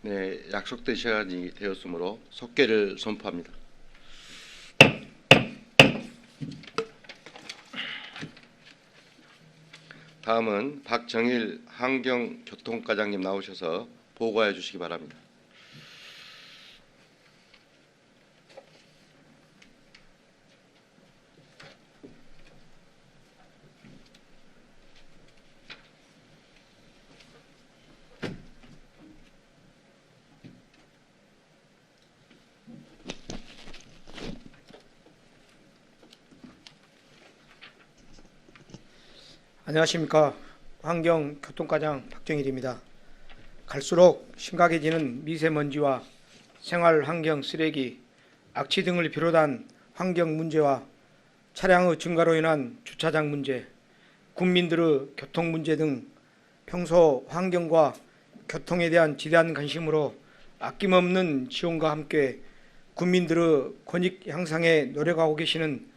네, 약속된 시간이 되었으므로 속개를 선포합니다. 다음은 박정일 환경교통과장님 나오셔서 보고해 주시기 바랍니다. 안녕하십니까. 환경교통과장 박정일입니다. 갈수록 심각해지는 미세먼지와 생활환경 쓰레기, 악취 등을 비롯한 환경 문제와 차량의 증가로 인한 주차장 문제, 국민들의 교통 문제 등 평소 환경과 교통에 대한 지대한 관심으로 아낌없는 지원과 함께 국민들의 권익 향상에 노력하고 계시는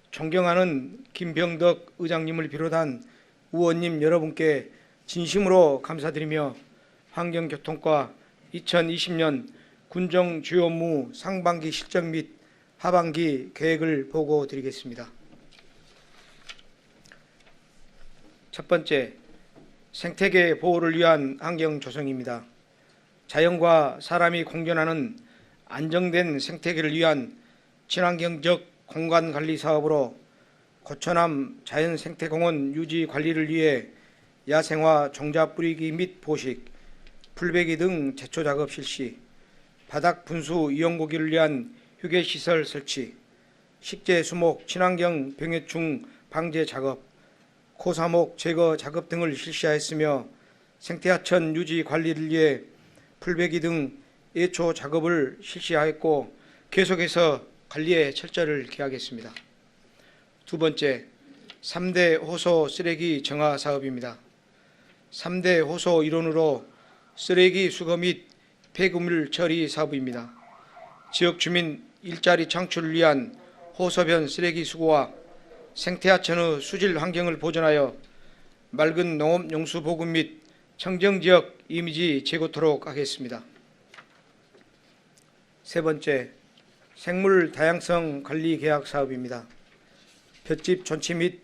존경하는 김병덕 의장님을 비롯한 의원님 여러분께 진심으로 감사드리며 환경교통과 2020년 군정 주요 업무 상반기 실적 및 하반기 계획을 보고드리겠습니다. 첫 번째, 생태계 보호를 위한 환경 조성입니다. 자연과 사람이 공존하는 안정된 생태계를 위한 친환경적 공간관리 사업으로 고천암 자연생태공원 유지 관리를 위해 야생화 종자 뿌리기 및 보식, 풀베기 등 제초 작업 실시, 바닥 분수 이용고기를 위한 휴게시설 설치, 식재 수목 친환경 병해충 방제 작업, 코사목 제거 작업 등을 실시하였으며 생태하천 유지 관리를 위해 풀베기 등 예초 작업을 실시하였고 계속해서 관리에 철저를 기하겠습니다. 두 번째, 3대 호소 쓰레기 정화 사업입니다. 3대 호소 일원으로 쓰레기 수거 및 폐기물 처리 사업입니다. 지역 주민 일자리 창출을 위한 호소변 쓰레기 수거와 생태하천의 수질 환경을 보존하여 맑은 농업 용수 보급 및 청정지역 이미지 제고토록 하겠습니다. 세 번째, 생물 다양성 관리 계약 사업입니다. 볏짚 존치 및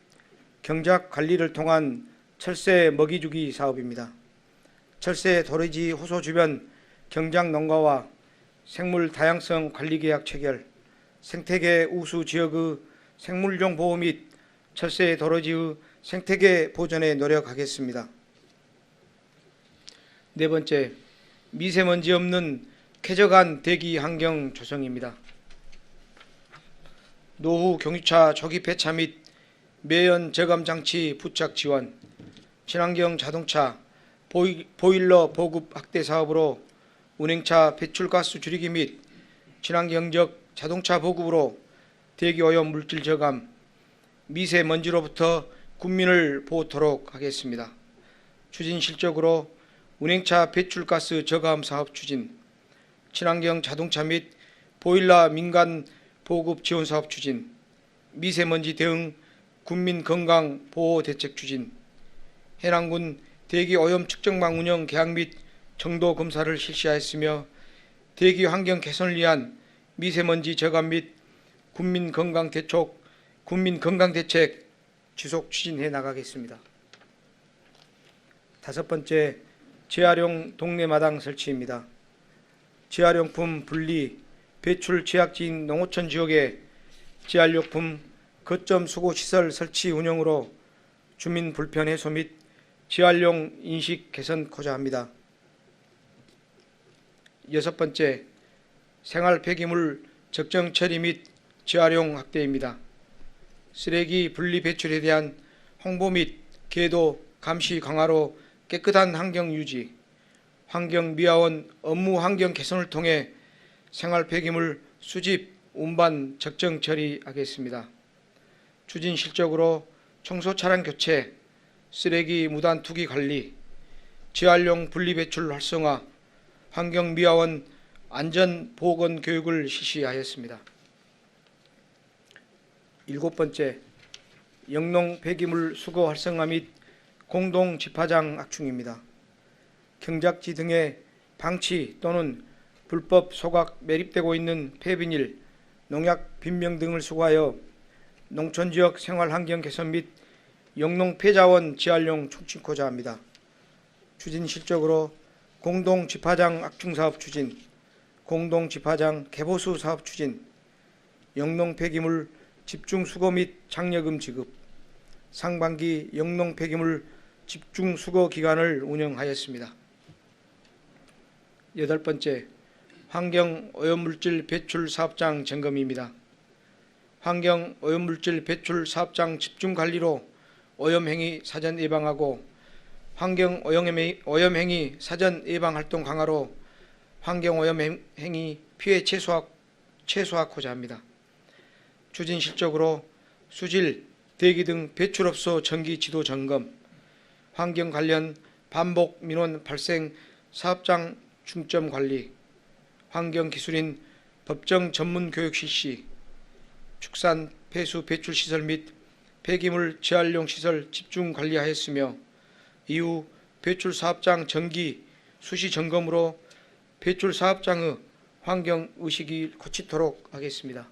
경작 관리를 통한 철새 먹이주기 사업입니다. 철새 도래지 호소 주변 경작 농가와 생물 다양성 관리 계약 체결, 생태계 우수 지역의 생물종 보호 및 철새 도래지의 생태계 보존에 노력하겠습니다. 네 번째, 미세먼지 없는 쾌적한 대기 환경 조성입니다. 노후 경유차 조기 폐차 및 매연 저감 장치 부착 지원, 친환경 자동차 보일러 보급 확대 사업으로 운행차 배출가스 줄이기 및 친환경적 자동차 보급으로 대기오염 물질 저감, 미세먼지로부터 국민을 보호토록 하겠습니다. 추진 실적으로 운행차 배출가스 저감 사업 추진, 친환경 자동차 및 보일러 민간 보급 지원 사업 추진, 미세먼지 대응 국민 건강 보호 대책 추진, 해남군 대기 오염 측정망 운영 계약 및 정도 검사를 실시하였으며 대기 환경 개선을 위한 미세먼지 저감 및 국민 건강 대책 지속 추진해 나가겠습니다. 다섯 번째, 재활용 동네마당 설치입니다. 재활용품 분리 배출 취약지인 농어촌 지역에 재활용품 거점 수거시설 설치 운영으로 주민 불편 해소 및 재활용 인식 개선코자 합니다. 여섯 번째, 생활 폐기물 적정 처리 및 재활용 확대입니다. 쓰레기 분리 배출에 대한 홍보 및 계도 감시 강화로 깨끗한 환경 유지, 환경미화원 업무 환경 개선을 통해 생활 폐기물 수집, 운반, 적정 처리하겠습니다. 추진 실적으로 청소 차량 교체, 쓰레기 무단 투기 관리, 재활용 분리배출 활성화, 환경미화원 안전보건 교육을 실시하였습니다. 일곱 번째, 영농 폐기물 수거 활성화 및 공동 집화장 확충입니다. 경작지 등의 방치 또는 불법 소각 매립되고 있는 폐비닐, 농약 빈병 등을 수거하여 농촌지역 생활환경 개선 및 영농폐자원 재활용 촉진코자 합니다. 추진 실적으로 공동집화장 악충사업 추진, 공동집화장 개보수 사업 추진, 영농폐기물 집중수거 및 장려금 지급, 상반기 영농폐기물 집중수거 기간을 운영하였습니다. 8번째, 환경오염물질 배출 사업장 점검입니다. 환경오염물질 배출 사업장 집중관리로 오염행위 사전 예방하고 환경오염행위 사전 예방활동 강화로 환경오염행위 피해 최소화하고자 합니다. 추진 실적으로 수질, 대기 등 배출업소 정기 지도 점검, 환경 관련 반복 민원 발생 사업장 중점 관리, 환경기술인 법정 전문 교육 실시, 축산 폐수 배출 시설 및 폐기물 재활용 시설 집중 관리하였으며 이후 배출 사업장 정기 수시 점검으로 배출 사업장의 환경 의식이 고치도록 하겠습니다.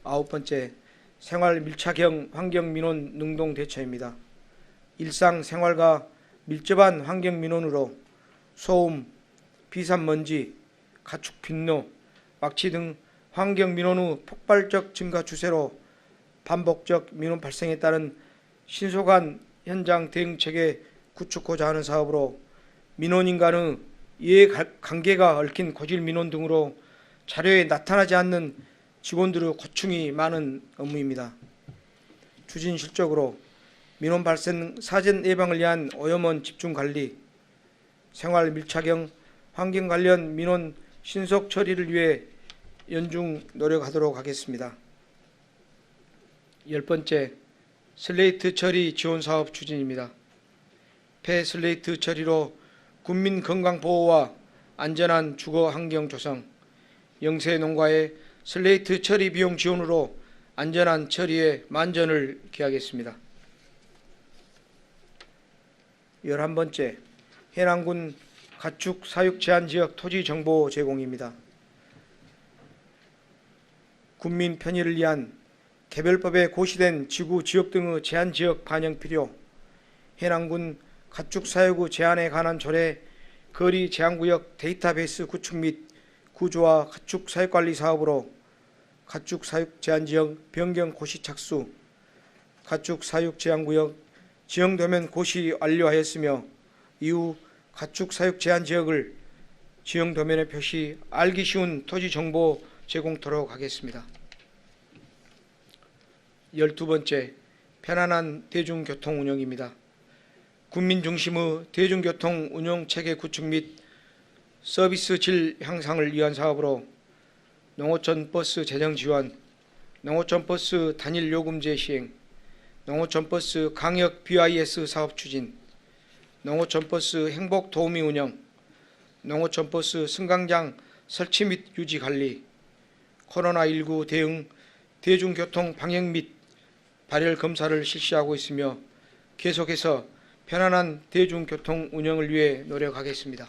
9번째, 생활 밀착형 환경 민원 능동 대처입니다. 일상생활과 밀접한 환경 민원으로 소음, 비산먼지, 가축 빈노, 왁치 등 환경 민원의 폭발적 증가 추세로 반복적 민원 발생에 따른 신속한 현장 대응 체계 구축하고자 하는 사업으로 민원인 간의 이해관계가 얽힌 고질 민원 등으로 자료에 나타나지 않는 직원들의 고충이 많은 업무입니다. 추진 실적으로 민원 발생 사전 예방을 위한 오염원 집중 관리, 생활 밀착형 환경 관련 민원 신속 처리를 위해 연중 노력하도록 하겠습니다. 10번째, 슬레이트 처리 지원 사업 추진입니다. 폐슬레이트 처리로 국민 건강 보호와 안전한 주거 환경 조성, 영세 농가의 슬레이트 처리 비용 지원으로 안전한 처리에 만전을 기하겠습니다. 11번째, 해남군 가축 사육 제한 지역 토지 정보 제공입니다. 국민 편의를 위한 개별법에 고시된 지구 지역 등의 제한 지역 반영 필요, 해남군 가축 사육 제한에 관한 조례 거리 제한구역 데이터베이스 구축 및 구조화 가축 사육 관리 사업으로 가축 사육 제한 지역 변경 고시 착수, 가축 사육 제한구역 지형도면 고시 완료하였으며 이후 가축 사육 제한 지역을 지형도면에 표시 알기 쉬운 토지 정보 제공토록 하겠습니다. 12번째, 편안한 대중교통 운영입니다. 국민 중심의 대중교통 운영 체계 구축 및 서비스 질 향상을 위한 사업으로 농어촌 버스 재정 지원, 농어촌 버스 단일 요금제 시행, 농어촌 버스 강역 BIS 사업 추진, 농어촌 버스 행복 도우미 운영, 농어촌 버스 승강장 설치 및 유지 관리, 코로나19 대응 대중교통 방역 및 발열 검사를 실시하고 있으며 계속해서 편안한 대중교통 운영을 위해 노력하겠습니다.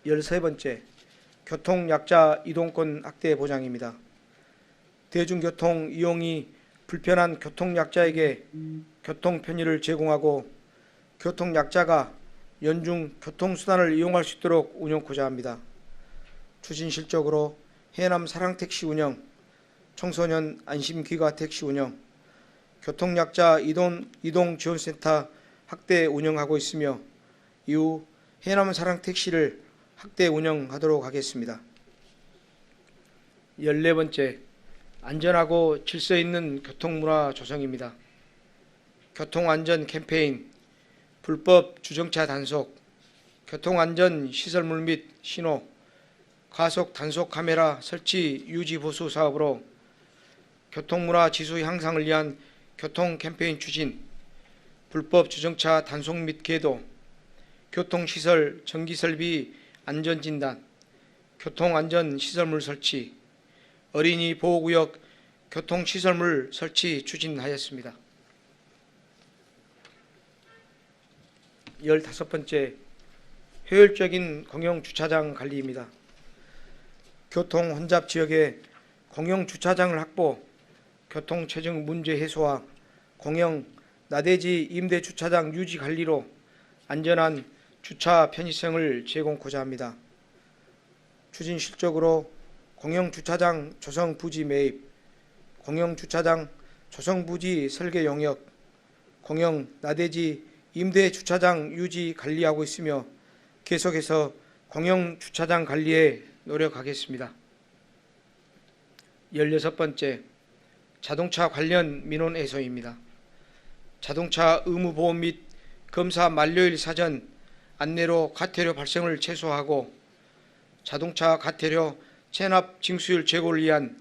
13번째, 교통약자 이동권 확대 보장입니다. 대중교통 이용이 불편한 교통약자에게 교통 편의를 제공하고 교통약자가 연중 교통수단을 이용할 수 있도록 운영하고자 합니다. 추진 실적으로 해남 사랑택시 운영, 청소년 안심기가 택시 운영, 교통약자 이동지원센터 확대 운영하고 있으며 이후 해남 사랑택시를 확대 운영하도록 하겠습니다. 14번째, 안전하고 질서 있는 교통문화 조성입니다. 교통안전 캠페인, 불법 주정차 단속, 교통안전 시설물 및 신호, 가속 단속 카메라 설치 유지 보수 사업으로 교통문화 지수 향상을 위한 교통 캠페인 추진, 불법 주정차 단속 및 계도, 교통시설 정기설비 안전진단, 교통안전시설물 설치, 어린이 보호구역 교통시설물 설치 추진하였습니다. 15번째 효율적인 공영 주차장 관리입니다. 교통 혼잡 지역에 공영 주차장을 확보, 교통 체증 문제 해소와 공영 나대지 임대 주차장 유지 관리로 안전한 주차 편의성을 제공하고자 합니다. 추진 실적으로 공영 주차장 조성 부지 매입, 공영 주차장 조성 부지 설계 용역, 공영 나대지 임대 주차장 유지 관리하고 있으며 계속해서 공영 주차장 관리에 노력하겠습니다. 16번째 자동차 관련 민원 해소입니다. 자동차 의무보험 및 검사 만료일 사전 안내로 과태료 발생을 최소화하고 자동차 과태료 체납 징수율 제고를 위한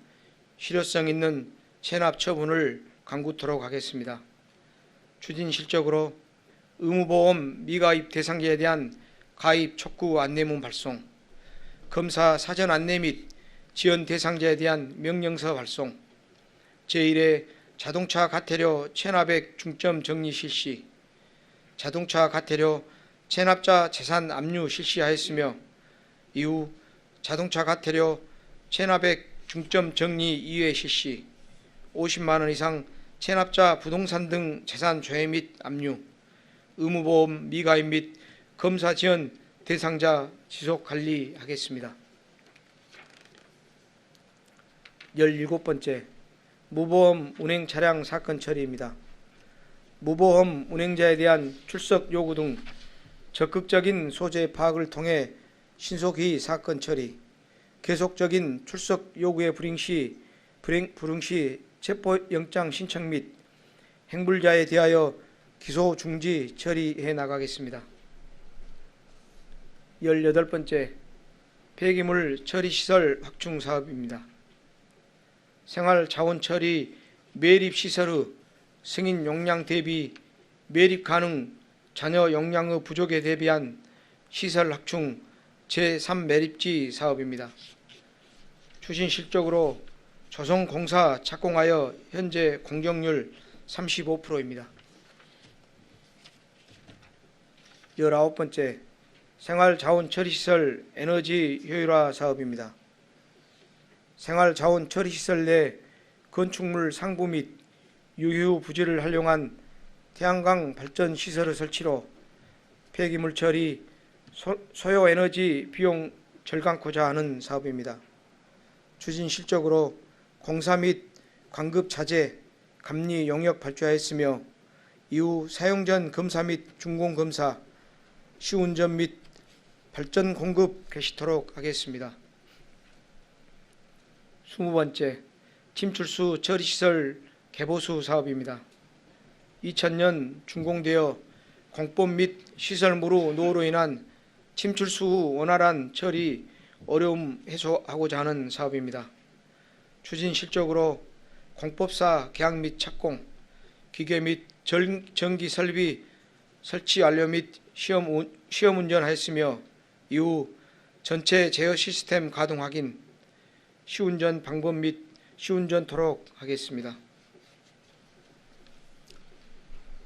실효성 있는 체납 처분을 강구토록 하겠습니다. 추진 실적으로 의무보험 미가입 대상자에 대한 가입 촉구 안내문 발송, 검사 사전 안내 및 지원 대상자에 대한 명령서 발송, 제1회 자동차 과태료 체납액 중점 정리 실시, 자동차 과태료 체납자 재산 압류 실시하였으며 이후 자동차 과태료 체납액 중점 정리 2회 실시, 50만 원 이상 체납자 부동산 등 재산 조회 및 압류, 의무보험 미가입 및 검사 지원 대상자 지속 관리하겠습니다. 17번째 무보험 운행 차량 사건 처리입니다. 무보험 운행자에 대한 출석 요구 등 적극적인 소재 파악을 통해 신속히 사건 처리, 계속적인 출석 요구의 불응 시 체포영장 신청 및 행불자에 대하여 기소 중지 처리해 나가겠습니다. 18번째 폐기물 처리시설 확충 사업입니다. 생활자원 처리 매립시설의 승인 용량 대비 매립 가능 잔여 용량의 부족에 대비한 시설 확충 제3매립지 사업입니다. 추진 실적으로 조성공사 착공하여 현재 공정률 35%입니다. 19번째 생활자원 처리시설 에너지 효율화 사업입니다. 생활자원 처리시설 내 건축물 상부 및 유휴 부지를 활용한 태양광 발전 시설의 설치로 폐기물 처리 소요 에너지 비용 절감하고자 하는 사업입니다. 추진 실적으로 공사 및 관급 자재, 감리 용역 발주하였으며 이후 사용 전 검사 및 준공 검사, 시운전 및 발전 공급 개시토록 하겠습니다. 20번째 침출수 처리시설 개보수 사업입니다. 2000년 준공되어 공법 및 시설물의 노후로 인한 침출수 후 원활한 처리 어려움 해소하고자 하는 사업입니다. 추진 실적으로 공법사 계약 및 착공, 기계 및 전기 설비 설치 완료 및 시험 운전하였으며 이후 전체 제어 시스템 가동 확인, 시운전 방법 및 시운전토록 하겠습니다.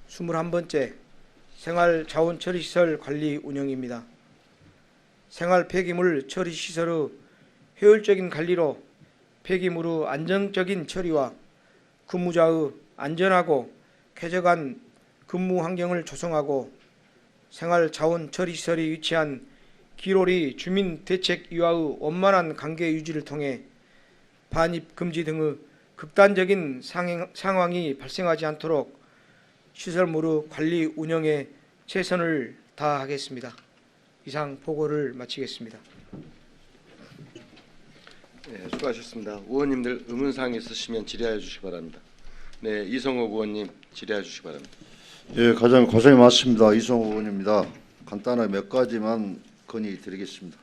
21번째 생활자원처리시설 관리 운영입니다. 생활 폐기물 처리시설의 효율적인 관리로 폐기물의 안정적인 처리와 근무자의 안전하고 쾌적한 근무 환경을 조성하고 생활자원처리시설이 위치한 기로리 주민대책위와의 원만한 관계 유지를 통해 반입 금지 등의 극단적인 상황이 발생하지 않도록 시설물의 관리 운영에 최선을 다하겠습니다. 이상 보고를 마치겠습니다. 네, 수고하셨습니다. 의원님들 의문사항 있으시면 질의하여 주시기 바랍니다. 네, 이성욱 의원님 질의하여 주시기 바랍니다. 예, 가장 고생이 많습니다. 이성욱 의원입니다. 간단하게 몇 가지만 건의드리겠습니다.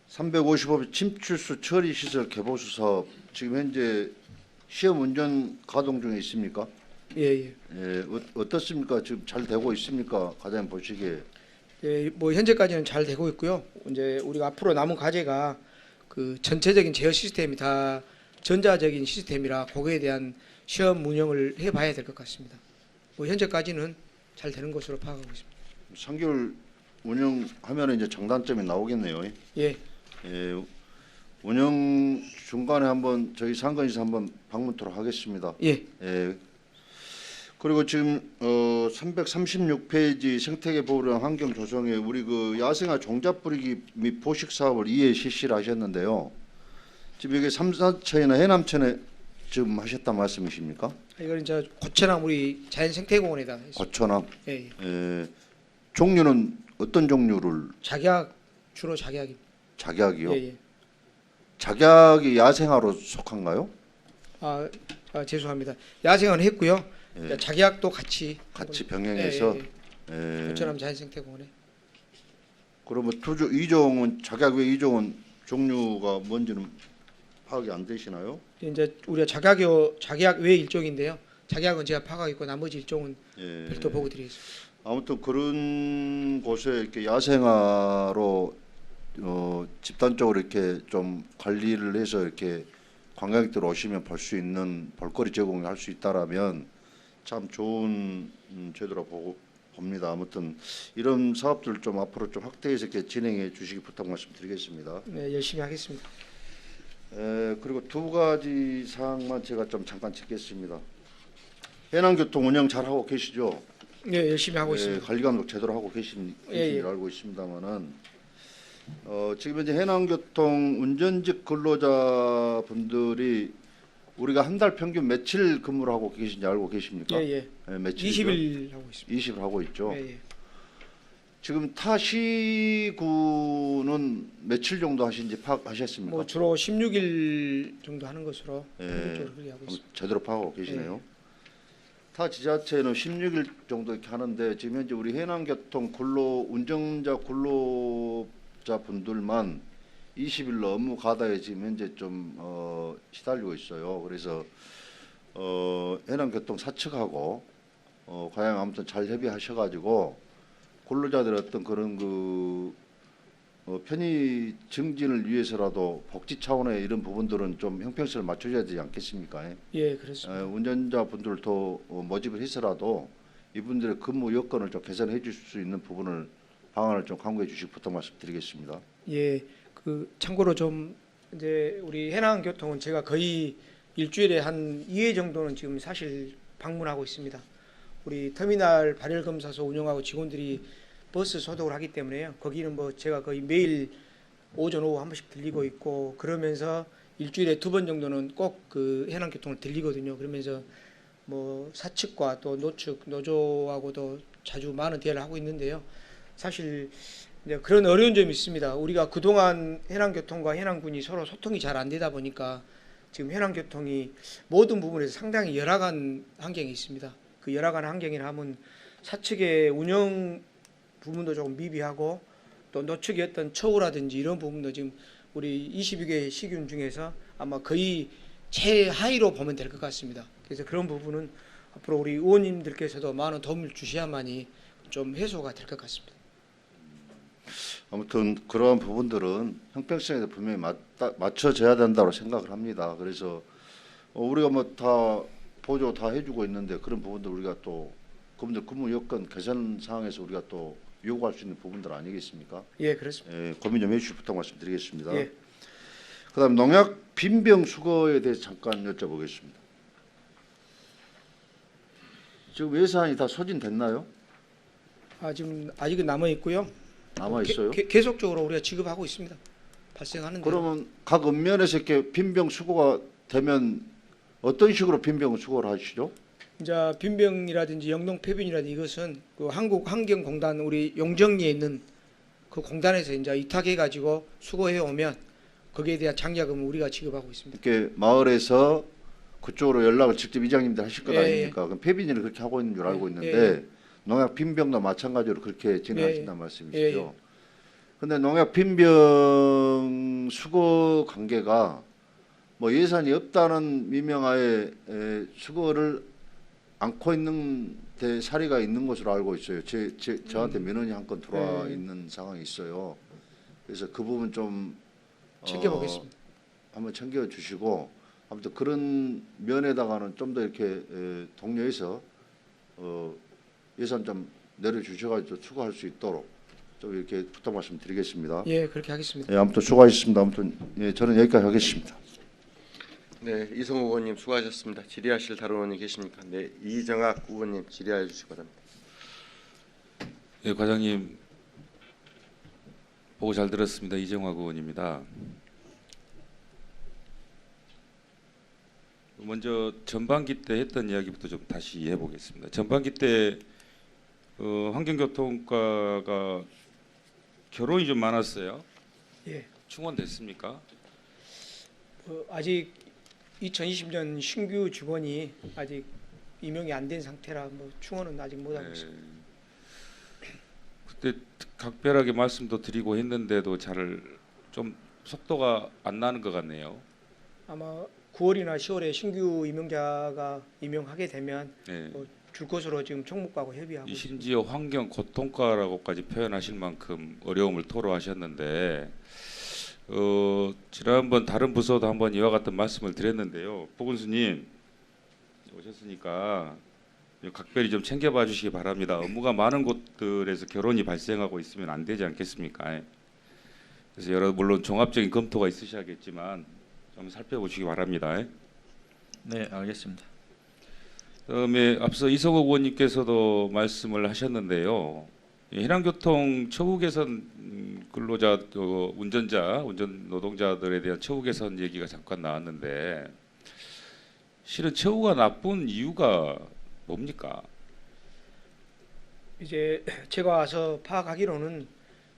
355 침출수 처리시설 개보수 사업 지금 현재 시험 운전 가동 중에 있습니까? 예. 어떻습니까? 지금 잘 되고 있습니까? 과장님 보시기에. 예, 뭐 현재까지는 잘 되고 있고요. 이제 우리가 앞으로 남은 과제가 그 전체적인 제어 시스템이 다 전자적인 시스템이라 거기에 대한 시험 운영을 해봐야 될 것 같습니다. 뭐 현재까지는 잘 되는 것으로 파악하고 있습니다. 3개월 운영하면 이제 장단점이 나오겠네요. 예, 예, 운영 중간에 한번 저희 상근에서 한번 방문 토록 하겠습니다. 예, 예. 그리고 지금 336페이지 생태계 보호령 환경 조성에 우리 그 야생화 종잡 뿌리기 및 포식 사업을 2회 실시를 하셨는데요. 지금 이게 삼사천이나 해남천에 지금 하셨단 말씀이십니까? 이건 이제 고천암 우리 자연생태공원에다 했습니다. 고천암. 예, 예. 예. 종류는 어떤 종류를 작약 주로 작약입니다. 작약이요? 예, 예. 작약이 야생화로 속한가요? 죄송합니다. 야생화는 했고요. 예. 작약도 같이 병행해서. 예, 예. 예. 고천암 자연생태공원에. 그러면 이종은 작약 외 이종은 종류가 뭔지는 파악이 안 되시나요? 이제 우리가 작약 외 일종인데요. 작약은 제가 파악하고 나머지 일종은 예. 별도 보고 드리겠습니다. 아무튼 그런 곳에 이렇게 야생화로 집단적으로 이렇게 좀 관리를 해서 이렇게 관광객들 오시면 볼 수 있는 볼거리 제공을 할 수 있다라면 참 좋은 제도라 봅니다. 아무튼 이런 사업들 좀 앞으로 좀 확대해서 이렇게 진행해 주시기 부탁 말씀드리겠습니다. 네, 열심히 하겠습니다. 그리고 두 가지 사항만 제가 좀 잠깐 짚겠습니다. 해남교통 운영 잘 하고 계시죠? 네, 열심히 하고 있습니다. 관리 감독 제대로 하고 계신 예, 예. 줄 알고 있습니다만은 지금 현재 해남교통 운전직 근로자분들이 우리가 한 달 평균 며칠 근무를 하고 계신지 알고 계십니까? 예, 예. 며칠이죠? 20일 하고 있습니다. 20을 하고 있죠. 예, 예. 지금 타 시구는 며칠 정도 하신지 파악하셨습니까? 뭐 주로 16일 정도 하는 것으로 예. 평균적으로 그렇게 하고 있습니다. 제대로 파악하고 계시네요. 타 지자체는 16일 정도 이렇게 하는데 지금 현재 우리 해남교통 운전자 근로자분들만 20일로 업무 가다에 지금 현재 좀 시달리고 있어요. 그래서 해남교통 사측하고 과연 아무튼 잘 협의하셔가지고 근로자들 어떤 그런 편의 증진을 위해서라도 복지 차원의 이런 부분들은 좀 형평성을 맞춰줘야 되지 않겠습니까? 예, 그렇습니다. 운전자분들을 더 모집을 해서라도 이분들의 근무 여건을 좀 개선해 줄 수 있는 부분을 방안을 좀 강구해 주시기 부탁 말씀드리겠습니다. 예, 참고로 좀 이제 우리 해남교통은 제가 거의 일주일에 한 2회 정도는 지금 사실 방문하고 있습니다. 우리 터미널 발열 검사소 운영하고 직원들이 버스 소독을 하기 때문에요. 거기는 뭐 제가 거의 매일 오전 오후 한 번씩 들리고 있고 그러면서 일주일에 2번 정도는 꼭 그 해남교통을 들리거든요. 그러면서 뭐 사측과 또 노측 노조하고도 자주 많은 대화를 하고 있는데요. 사실 이제 그런 어려운 점이 있습니다. 우리가 그동안 해남교통과 해남군이 서로 소통이 잘 안 되다 보니까 지금 해남교통이 모든 부분에서 상당히 열악한 환경이 있습니다. 그 열악한 환경이라 하면 사측의 운영 부분도 조금 미비하고 또 노측의 어떤 처우라든지 이런 부분도 지금 우리 22개 시군 중에서 아마 거의 최하위로 보면 될 것 같습니다. 그래서 그런 부분은 앞으로 우리 의원님들께서도 많은 도움을 주셔야만이 좀 해소가 될 것 같습니다. 아무튼 그러한 부분들은 형평성에 분명히 맞춰져야 된다고 생각을 합니다. 그래서 우리가 뭐 다 보조 다 해주고 있는데 그런 부분들 우리가 또 그분들 근무 여건 개선 사항에서 우리가 또 요구할 수 있는 부분들 아니겠습니까? 예, 그렇습니다. 고민 좀 해주실 부탁 말씀드리겠습니다. 예. 그다음 농약 빈병 수거에 대해서 잠깐 여쭤보겠습니다. 지금 예산이 다 소진됐나요? 지금 아직은 남아 있고요. 남아 있어요? 계속적으로 우리가 지급하고 있습니다. 발생하는 대로. 그러면 각 읍면에서 이렇게 빈병 수거가 되면 어떤 식으로 빈병 수거를 하시죠? 이제 빈병이라든지 영동 폐빈이라든지 이것은 그 한국환경공단 우리 용정리에 있는 그 공단에서 이제 위탁해 가지고 수거해 오면 거기에 대한 장려금을 우리가 지급하고 있습니다. 이렇게 마을에서 그쪽으로 연락을 직접 이장님들 하실 것 예, 아닙니까? 그럼 폐빈이를 그렇게 하고 있는 줄 알고 있는데 예. 농약 빈병도 마찬가지로 그렇게 진행하신다는 예. 말씀이시죠? 근데 농약 빈병 수거 관계가 뭐 예산이 없다는 미명하에 수거를 않고 있는 사례가 있는 것으로 알고 있어요. 저한테 민원이 한 건 들어와 있는 상황이 있어요. 그래서 그 부분 좀 챙겨보겠습니다. 한번 챙겨주시고 아무튼 그런 면에다가는 좀 더 이렇게 독려해서 예산 좀 내려주셔가지고 추가할 수 있도록 좀 이렇게 부탁 말씀드리겠습니다. 예, 그렇게 하겠습니다. 예, 아무튼 수고하셨습니다. 아무튼 예, 저는 여기까지 하겠습니다. 네, 이성호 의원님 수고하셨습니다. 질의하실 다른 의원이 계십니까? 네, 이정학 의원님 질의하여 주시기 바랍니다. 예, 과장님 보고 잘 들었습니다. 이정학 의원입니다. 먼저 전반기 때 했던 이야기부터 좀 다시 해보겠습니다. 전반기 때 환경교통과가 결혼이 좀 많았어요. 예, 충원됐습니까? 아직 2020년 신규 직원이 아직 임용이 안 된 상태라 뭐 충원은 아직 못 하고 있습니다. 그때 각별하게 말씀도 드리고 했는데도 잘 좀 속도가 안 나는 것 같네요. 아마 9월이나 10월에 신규 임용자가 임용하게 되면 예. 줄 것으로 지금 총무과하고 협의하고 있습니다. 심지어 환경 고통과라고까지 표현하실 만큼 어려움을 토로하셨는데 지난번 다른 부서도 한번 이와 같은 말씀을 드렸는데요. 보건수님 오셨으니까 각별히 좀 챙겨봐 주시기 바랍니다. 업무가 많은 곳들에서 결혼이 발생하고 있으면 안 되지 않겠습니까? 그래서 물론 종합적인 검토가 있으셔야겠지만 좀 살펴보시기 바랍니다. 네, 알겠습니다. 그다음에 앞서 이성호 의원님께서도 말씀을 하셨는데요. 해남교통 처우 개선 근로자, 운전 노동자들에 대한 처우 개선 얘기가 잠깐 나왔는데 실은 처우가 나쁜 이유가 뭡니까? 이제 제가 와서 파악하기로는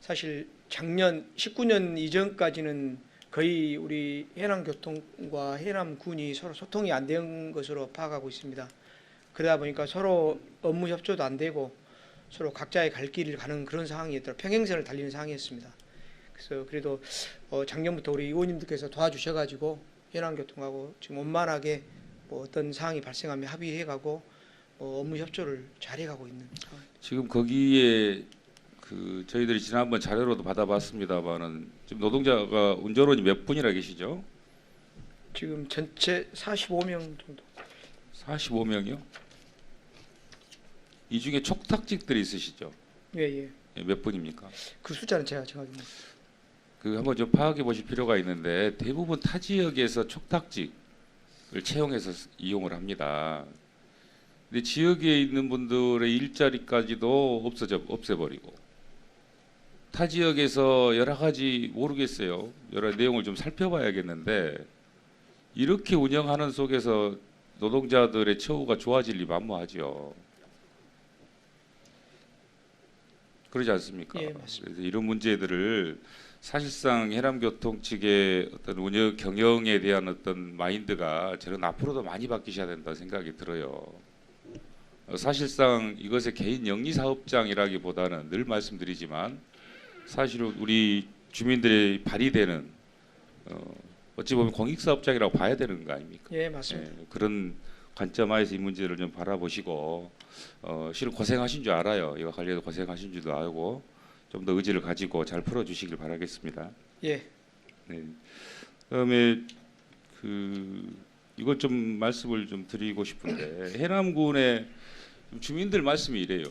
사실 작년 19년 이전까지는 거의 우리 해남교통과 해남군이 서로 소통이 안 된 것으로 파악하고 있습니다. 그러다 보니까 서로 업무 협조도 안 되고 서로 각자의 갈 길을 가는 그런 상황이었더라. 평행선을 달리는 상황이었습니다. 그래서 그래도 작년부터 우리 의원님들께서 도와주셔가지고 해남교통하고 지금 원만하게 뭐 어떤 상황이 발생하면 합의해가고 업무 협조를 잘해가고 있는 상황. 지금 거기에 저희들이 지난번 자료로도 받아봤습니다만은 지금 노동자가 운전원이 몇 분이나 계시죠? 지금 전체 45명 정도. 45명이요? 이 중에 촉탁직들이 있으시죠? 예. 예, 몇 분입니까? 그 숫자는 제가 정확히 모르겠습니다. 한번 좀 파악해 보실 필요가 있는데 대부분 타 지역에서 촉탁직을 채용해서 이용을 합니다. 근데 지역에 있는 분들의 일자리까지도 없애버리고 타 지역에서 여러 가지 모르겠어요. 여러 내용을 좀 살펴봐야겠는데 이렇게 운영하는 속에서 노동자들의 처우가 좋아질 리 만무하죠. 그러지 않습니까? 예, 맞습니다. 그래서 이런 문제들을 사실상 해남교통 측의 어떤 운영 경영에 대한 어떤 마인드가 저는 앞으로도 많이 바뀌셔야 된다 생각이 들어요. 사실상 이것의 개인 영리 사업장이라기보다는 늘 말씀드리지만 사실은 우리 주민들의 발휘되는 어찌 보면 공익사업장이라고 봐야 되는 거 아닙니까? 예, 맞습니다. 그런 관점하에서 이 문제를 좀 바라보시고 실은 고생하신 줄 알아요. 이와 관련해서 고생하신 줄도 알고 좀 더 의지를 가지고 잘 풀어주시길 바라겠습니다. 예. 네. 그다음에 이걸 좀 말씀을 좀 드리고 싶은데 해남군의 주민들 말씀이 이래요.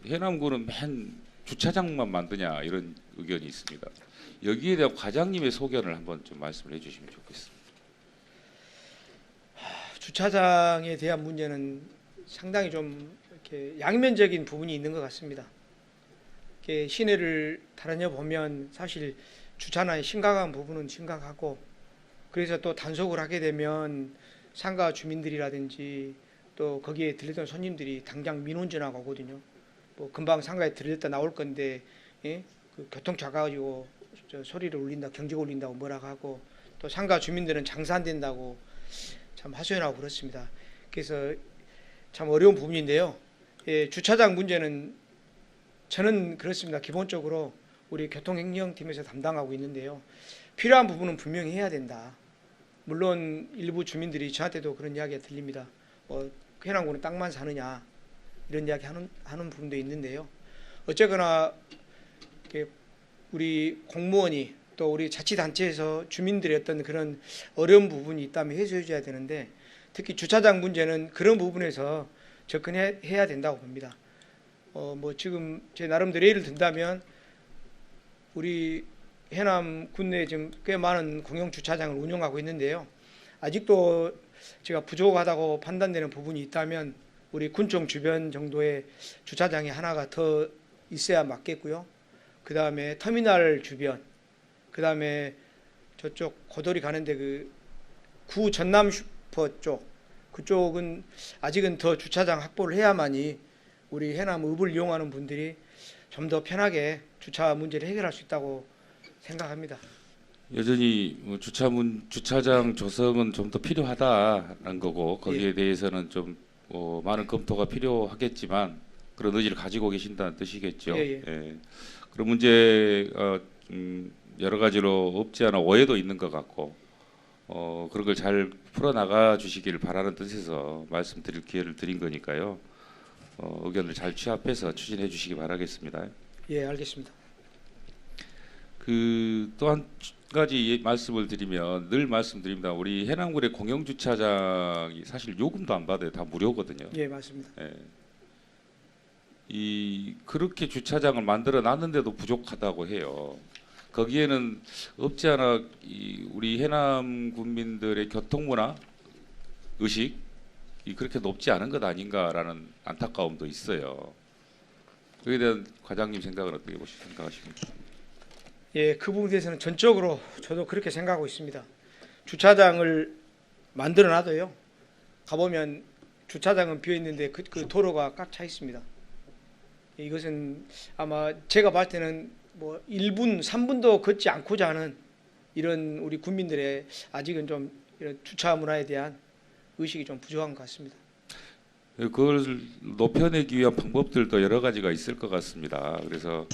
해남군은 맨 주차장만 만드냐 이런 의견이 있습니다. 여기에 대한 과장님의 소견을 한번 좀 말씀을 해주시면 좋겠습니다. 주차장에 대한 문제는 상당히 좀 이렇게 양면적인 부분이 있는 것 같습니다. 이렇게 시내를 다녀 보면 사실 주차난의 심각한 부분은 심각하고 그래서 또 단속을 하게 되면 상가 주민들이라든지 또 거기에 들렸던 손님들이 당장 민원전화가 오거든요. 뭐 금방 상가에 들렸다 나올 건데 예? 그 교통차 가지고 소리를 울린다, 경적 울린다고 뭐라고 하고 또 상가 주민들은 장사 안 된다고 참 하소연하고 그렇습니다. 그래서 참 어려운 부분인데요. 예, 주차장 문제는 저는 그렇습니다. 기본적으로 우리 교통행정팀에서 담당하고 있는데요. 필요한 부분은 분명히 해야 된다. 물론 일부 주민들이 저한테도 그런 이야기가 들립니다. 해남군은 땅만 사느냐 이런 이야기 하는 부분도 있는데요. 어쨌거나 우리 공무원이 또 우리 자치단체에서 주민들의 어떤 그런 어려운 부분이 있다면 해소해 줘야 되는데 특히 주차장 문제는 그런 부분에서 접근해야 된다고 봅니다. 뭐 지금 제 나름대로 예를 든다면 우리 해남 군내에 지금 꽤 많은 공영 주차장을 운영하고 있는데요. 아직도 제가 부족하다고 판단되는 부분이 있다면 우리 군청 주변 정도의 주차장이 하나가 더 있어야 맞겠고요. 그 다음에 터미널 주변, 그 다음에 저쪽 고돌이 가는데 그 구 전남 슈퍼 쪽, 그쪽은 아직은 더 주차장 확보를 해야만이 우리 해남 읍을 이용하는 분들이 좀 더 편하게 주차 문제를 해결할 수 있다고 생각합니다. 여전히 뭐 주차장 조성은 좀 더 필요하다는 거고 거기에 대해서는 좀 많은 검토가 필요하겠지만 그런 의지를 가지고 계신다는 뜻이겠죠. 예. 그런 문제가 여러 가지로 없지 않아 오해도 있는 것 같고 그런 걸 잘 풀어나가 주시기를 바라는 뜻에서 말씀드릴 기회를 드린 거니까요. 의견을 잘 취합해서 추진해 주시기 바라겠습니다. 예, 알겠습니다. 그 또 한 가지 말씀을 드리면 늘 말씀드립니다. 우리 해남군의 공영 주차장이 사실 요금도 안 받아요. 다 무료거든요. 예, 맞습니다. 예. 이 그렇게 주차장을 만들어 놨는데도 부족하다고 해요. 거기에는 없지 않아 우리 해남 군민들의 교통 문화 의식이 그렇게 높지 않은 것 아닌가라는 안타까움도 있어요. 그에 대한 과장님 생각은 어떻게 생각하십니까? 예, 그 부분에 대해서는 전적으로 저도 그렇게 생각하고 있습니다. 주차장을 만들어 놔도요. 가보면 주차장은 비어 있는데 그 도로가 꽉 차 있습니다. 이것은 아마 제가 봤을 때는 뭐 1분, 3분도 걷지 않고자 하는 이런 우리 국민들의 아직은 좀 이런 주차 문화에 대한 의식이 좀 부족한 것 같습니다. 그걸 높여내기 위한 방법들도 여러 가지가 있을 것 같습니다. 그래서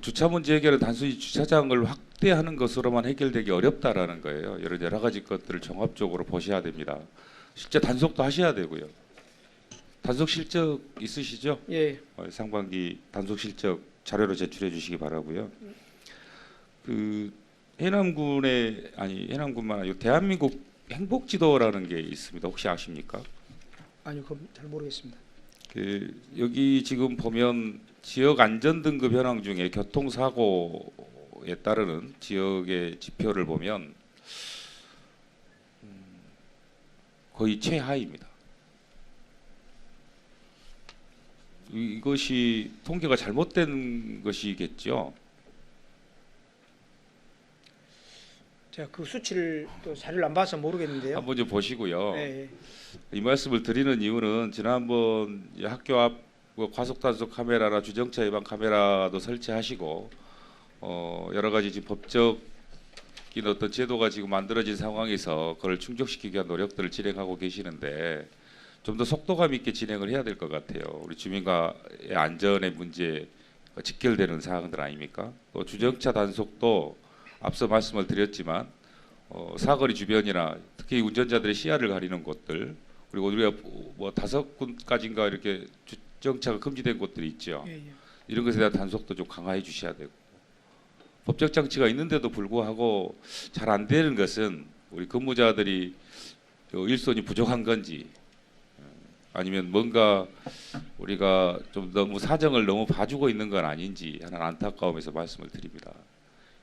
주차 문제 해결은 단순히 주차장을 확대하는 것으로만 해결되기 어렵다라는 거예요. 여러 가지 것들을 종합적으로 보셔야 됩니다. 실제 단속도 하셔야 되고요. 단속 실적 있으시죠? 예, 상반기 단속 실적 자료로 제출해 주시기 바라고요. 그 해남군만 아니고 대한민국 행복지도라는 게 있습니다. 혹시 아십니까? 아니요, 그건 잘 모르겠습니다. 여기 지금 보면 지역 안전 등급 현황 중에 교통사고에 따르는 지역의 지표를 보면 거의 최하입니다. 이것이 통계가 잘못된 것이겠죠. 제가 그 수치를 또 자료를 안 봐서 모르겠는데요. 한번 좀 보시고요. 예, 이 말씀을 드리는 이유는 지난번 학교 앞 과속 단속 카메라나 주정차 위반 카메라도 설치하시고 여러 가지 지금 법적인 어떤 제도가 지금 만들어진 상황에서 그걸 충족시키기 위한 노력들을 진행하고 계시는데 좀 더 속도감 있게 진행을 해야 될 것 같아요. 우리 주민과의 안전의 문제 직결되는 사항들 아닙니까? 또 주정차 단속도 앞서 말씀을 드렸지만 사거리 주변이나 특히 운전자들의 시야를 가리는 곳들 그리고 우리가 뭐 5군까지인가 이렇게 주정차가 금지된 곳들이 있죠. 예. 이런 것에 대한 단속도 좀 강화해 주셔야 되고 법적 장치가 있는데도 불구하고 잘 안 되는 것은 우리 근무자들이 일손이 부족한 건지 아니면 뭔가 우리가 좀 너무 사정을 너무 봐주고 있는 건 아닌지 하는 안타까움에서 말씀을 드립니다.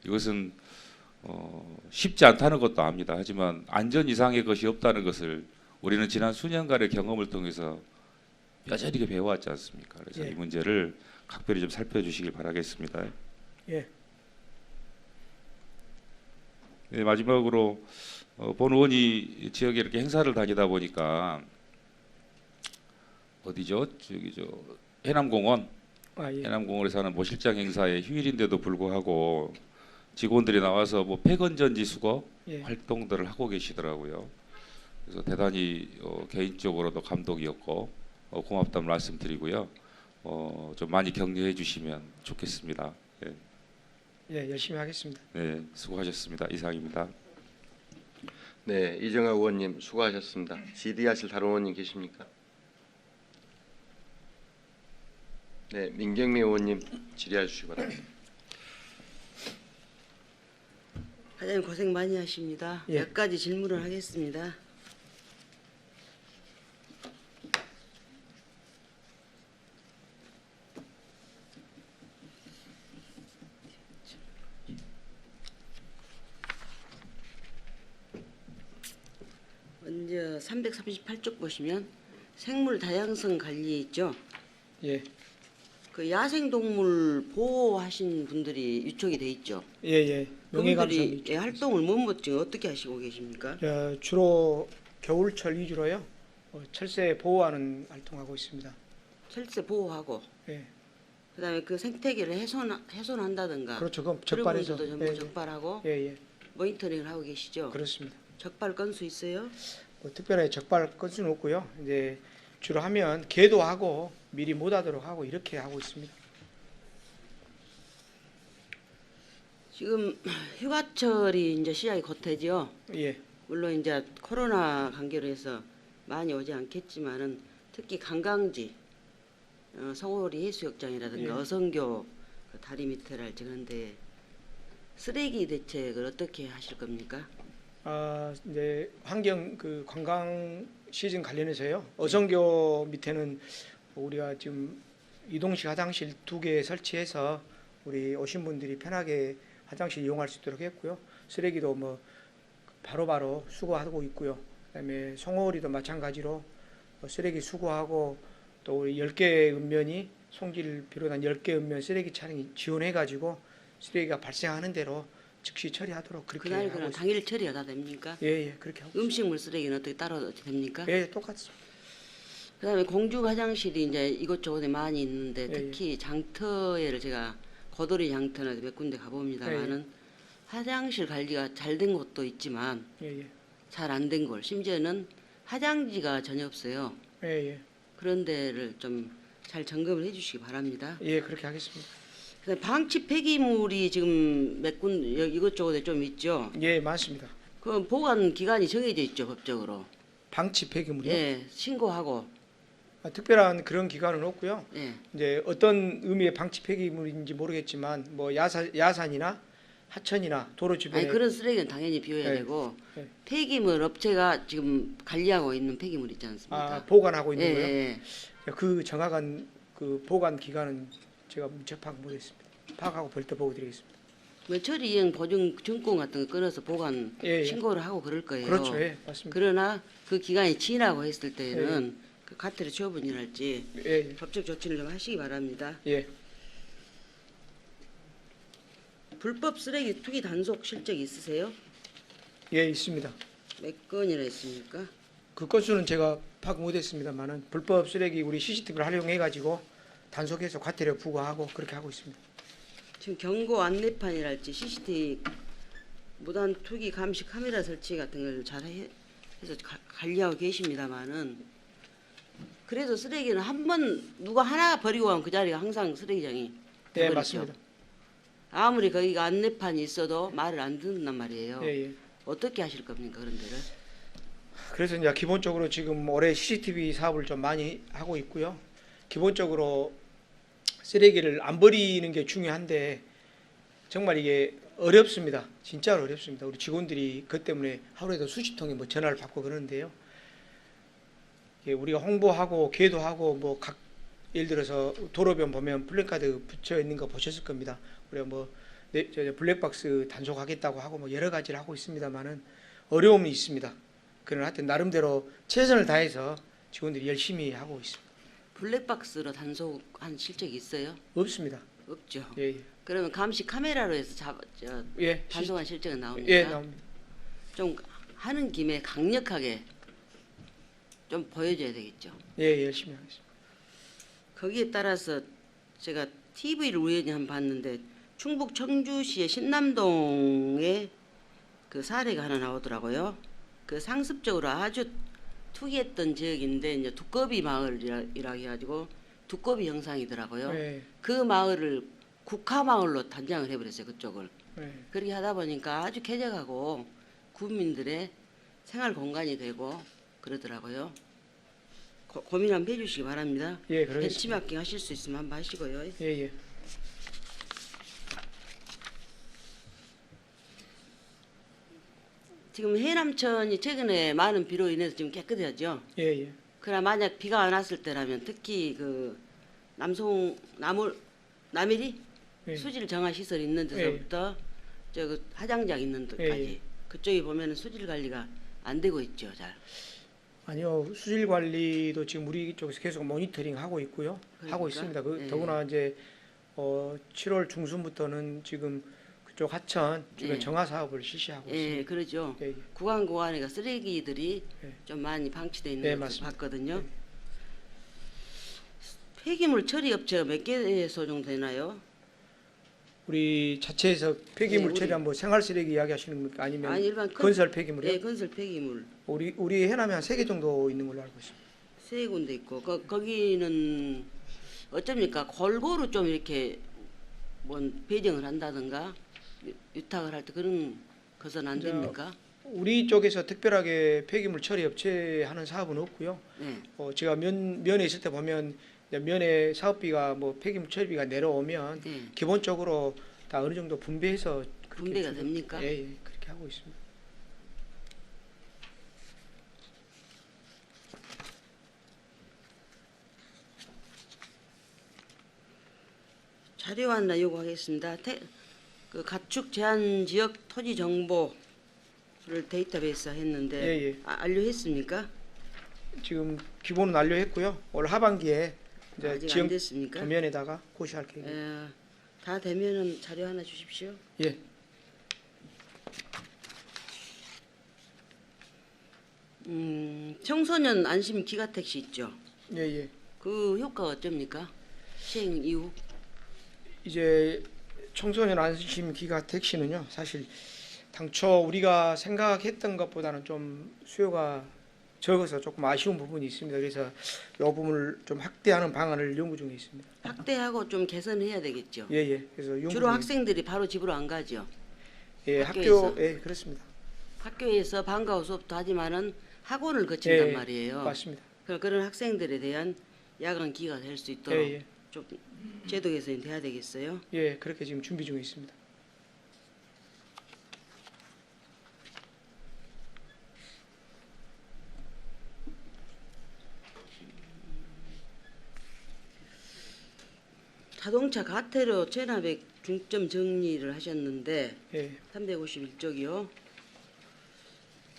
이것은 쉽지 않다는 것도 압니다. 하지만 안전 이상의 것이 없다는 것을 우리는 지난 수년간의 경험을 통해서 뼈저리게 배워왔지 않습니까? 그래서 예. 이 문제를 각별히 좀 살펴주시길 바라겠습니다. 예. 네, 마지막으로 본 의원이 지역에 이렇게 행사를 다니다 보니까 어디죠? 해남공원. 예. 해남공원에서 하는 뭐 실장 행사에 휴일인데도 불구하고 직원들이 나와서 뭐 폐건전지 수거 예. 활동들을 하고 계시더라고요. 그래서 대단히 개인적으로도 감동이었고 고맙다는 말씀드리고요. 좀 많이 격려해 주시면 좋겠습니다. 네, 예, 열심히 하겠습니다. 네, 수고하셨습니다. 이상입니다. 네, 이정아 의원님 수고하셨습니다. 질의하실 다른 의원님 계십니까? 네, 민경미 의원님 질의해 주시기 바랍니다. 과장님 고생 많이 하십니다. 예. 몇 가지 질문을 하겠습니다. 이제 338쪽 보시면 생물 다양성 관리 있죠. 예, 그 야생 동물 보호하신 분들이 유촉이 돼 있죠. 예, 예. 명예감사 그분들이 활동을 뭐뭐 지금 어떻게 하시고 계십니까? 주로 겨울철 위주로요. 철새 보호하는 활동하고 있습니다. 철새 보호하고 예, 그다음에 그 생태계를 훼손한다든가 그렇죠. 그럼 그런 적발해서 분들도 전부 예, 적발하고 예, 예, 모니터링을 하고 계시죠. 그렇습니다. 적발 건수 있어요? 특별히 적발 건수는 없고요. 이제 주로 하면 계도하고 미리 못하도록 하고 이렇게 하고 있습니다. 지금 휴가철이 이제 시작이 곧 되죠. 예, 물론 이제 코로나 관계로 해서 많이 오지 않겠지만은 특히 관광지 성오리 해수욕장이라든가 예. 어선교 그 다리 밑에랄지 그런데 쓰레기 대책을 어떻게 하실 겁니까? 이제 환경 그 관광 시즌 관련해서요. 어선교 밑에는 우리가 지금 이동식 화장실 2개 설치해서 우리 오신 분들이 편하게 화장실 이용할 수 있도록 했고요. 쓰레기도 뭐 바로바로 수거하고 있고요. 그다음에 송어리도 마찬가지로 쓰레기 수거하고 또 우리 10개 읍면이 송지를 비롯한 10개 읍면 쓰레기 차량이 지원해 가지고 쓰레기가 발생하는 대로 즉시 처리하도록 그렇게 그날 하고 그날 있습니다. 당일 처리가 다 됩니까? 예, 예, 그렇게 하고 음식물 쓰레기는 어떻게 따로 됩니까? 예, 똑같습니다. 그다음에 공중 화장실이 이제 이곳저곳에 많이 있는데 예, 특히 장터에를 제가 고도리 장터나 몇 군데 가봅니다만은 화장실 관리가 잘 된 곳도 있지만 예, 예, 잘 안 된 곳, 심지어는 화장지가 전혀 없어요. 예, 예, 그런 데를 좀 잘 점검을 해주시기 바랍니다. 예, 그렇게 하겠습니다. 그다음에 방치 폐기물이 지금 몇 군데 이것저것에 좀 있죠. 예, 맞습니다. 그 보관 기간이 정해져 있죠 법적으로. 방치 폐기물이요. 예, 신고하고. 특별한 그런 기간은 없고요. 예, 이제 어떤 의미의 방치 폐기물인지 모르겠지만 뭐 야산이나 하천이나 도로 주변에 아니 그런 쓰레기는 당연히 비워야 예, 되고 예. 폐기물 업체가 지금 관리하고 있는 폐기물 있지 않습니까? 보관하고 있는 예, 거요. 예. 그 정확한 그 보관 기간은 제가 문제 파악 못했습니다. 파악하고 별도 보고 드리겠습니다. 뭐 처리 이행 보증 증권 같은 거 끊어서 보관 예, 예. 신고를 하고 그럴 거예요. 그렇죠, 예, 맞습니다. 그러나 그 기간이 지나고 했을 때에는 그 카트를 처분이랄지 예, 법적 조치를 좀 하시기 바랍니다. 예, 불법 쓰레기 투기 단속 실적 있으세요? 예, 있습니다. 몇 건이나 있습니까? 그 건수는 제가 파악 못했습니다만은 불법 쓰레기 우리 CCTV를 활용해 가지고 단속해서 과태료 부과하고 그렇게 하고 있습니다. 지금 경고 안내판이랄지 CCTV 무단 투기 감시 카메라 설치 같은 걸 잘 해서 관리하고 계십니다만은 그래도 쓰레기는 한 번 누가 하나 버리고 가면 그 자리가 항상 쓰레기장이 예, 돼버리죠. 맞습니다. 아무리 거기가 안내판이 있어도 말을 안 듣는단 말이에요. 예, 예. 어떻게 하실 겁니까 그런 데를? 그래서 이제 기본적으로 지금 올해 CCTV 사업을 좀 많이 하고 있고요. 기본적으로 쓰레기를 안 버리는 게 중요한데 정말 이게 어렵습니다. 진짜로 어렵습니다. 우리 직원들이 그것 때문에 하루에도 수십 통의 뭐 전화를 받고 그러는데요. 이게 우리가 홍보하고 계도하고 뭐 각 예를 들어서 도로변 보면 플래카드 붙여 있는 거 보셨을 겁니다. 우리가 뭐 블랙박스 단속하겠다고 하고 뭐 여러 가지를 하고 있습니다만은 어려움이 있습니다. 그러나 하여튼 나름대로 최선을 다해서 직원들이 열심히 하고 있습니다. 블랙박스로 단속한 실적이 있어요? 없습니다. 없죠. 예, 예. 그러면 감시 카메라로 해서 예, 단속한 실적은 나옵니까? 예, 나옵니다. 좀 하는 김에 강력하게 좀 보여줘야 되겠죠. 예, 열심히 하겠습니다. 거기에 따라서 제가 TV를 우연히 한번 봤는데 충북 청주시의 신남동에 그 사례가 하나 나오더라고요. 그 상습적으로 아주 투기했던 지역인데 이제 두꺼비 마을이라 해가지고 두꺼비 형상이더라고요. 예, 그 마을을 국화마을로 단장을 해버렸어요. 그쪽을. 예. 그렇게 하다 보니까 아주 쾌적하고 국민들의 생활 공간이 되고 그러더라고요. 고민 한번 해주시기 바랍니다. 예, 그러겠습니다. 벤치마킹 하실 수 있으면 한번 하시고요. 예, 예. 지금 해남천이 최근에 많은 비로 인해서 지금 깨끗해졌죠. 예, 예. 그러나 만약 비가 안 왔을 때라면 특히 그 남일이 예. 수질 정화 시설 있는 데서부터 저 그 하장장 있는 데까지 예, 예. 그쪽에 보면은 수질 관리가 안 되고 있죠, 잘. 아니요, 수질 관리도 지금 우리 쪽에서 계속 모니터링 하고 있고요. 하고 그러니까? 있습니다. 네. 더구나 이제 7월 중순부터는 지금 그쪽 하천 주변 네. 정화 사업을 실시하고 있습니다. 예, 그러죠. 예, 예. 구간 구간에가 쓰레기들이 네. 좀 많이 방치돼 있는 네, 것을 맞습니다. 봤거든요. 네. 폐기물 처리 업체가 몇 개소 정도 되나요? 우리 자체에서 폐기물 네, 우리- 처리한 뭐 생활 쓰레기 이야기하시는 겁니까? 아니면 아니 일반 건설 폐기물이요? 예, 건설 폐기물 우리 해남에 한 3개 정도 있는 걸로 알고 있습니다. 세 군데 있고 거기는 어쩝니까? 골고루 좀 이렇게 뭐 배정을 한다든가 유탁을 할 때 그런 것은 안 저- 됩니까? 우리 쪽에서 특별하게 폐기물 처리 업체 하는 사업은 없고요. 네. 제가 면에 있을 때 보면 이제 면에 사업비가 뭐 폐기물 처리비가 내려오면 네. 기본적으로 다 어느 정도 분배해서 그렇게 분배가 주고- 됩니까? 예, 예, 그렇게 하고 있습니다. 자료 하나 요구하겠습니다. 그 가축 제한 지역 토지 정보를 데이터베이스 했는데 예, 예. 완료했습니까? 지금 기본은 완료했고요. 올 하반기에 이제 아직 안 지역 됐습니까? 도면에다가 고시할 계획입니다. 다 되면은 자료 하나 주십시오. 예. 청소년 안심 기가 택시 있죠. 예, 예. 그 효과가 어쩝니까? 시행 이후 이제 청소년 안심 기가 택시는요. 사실 당초 우리가 생각했던 것보다는 좀 수요가 적어서 조금 아쉬운 부분이 있습니다. 그래서 이 부분을 좀 확대하는 방안을 연구 중에 있습니다. 확대하고 좀 개선해야 되겠죠. 예, 예. 그래서 연구 주로 중에- 학생들이 바로 집으로 안 가죠. 예, 학교에서. 예, 그렇습니다. 학교에서 방과후 수업도 하지만은 학원을 거친단 예, 말이에요. 맞습니다. 그런 학생들에 대한 야간 기가 될 수 있도록 예, 예. 좀 제도 개선이 돼야 되겠어요. 예, 그렇게 지금 준비 중에 있습니다. 자동차 가태료 체납액 중점 정리를 하셨는데 예. 351쪽이요.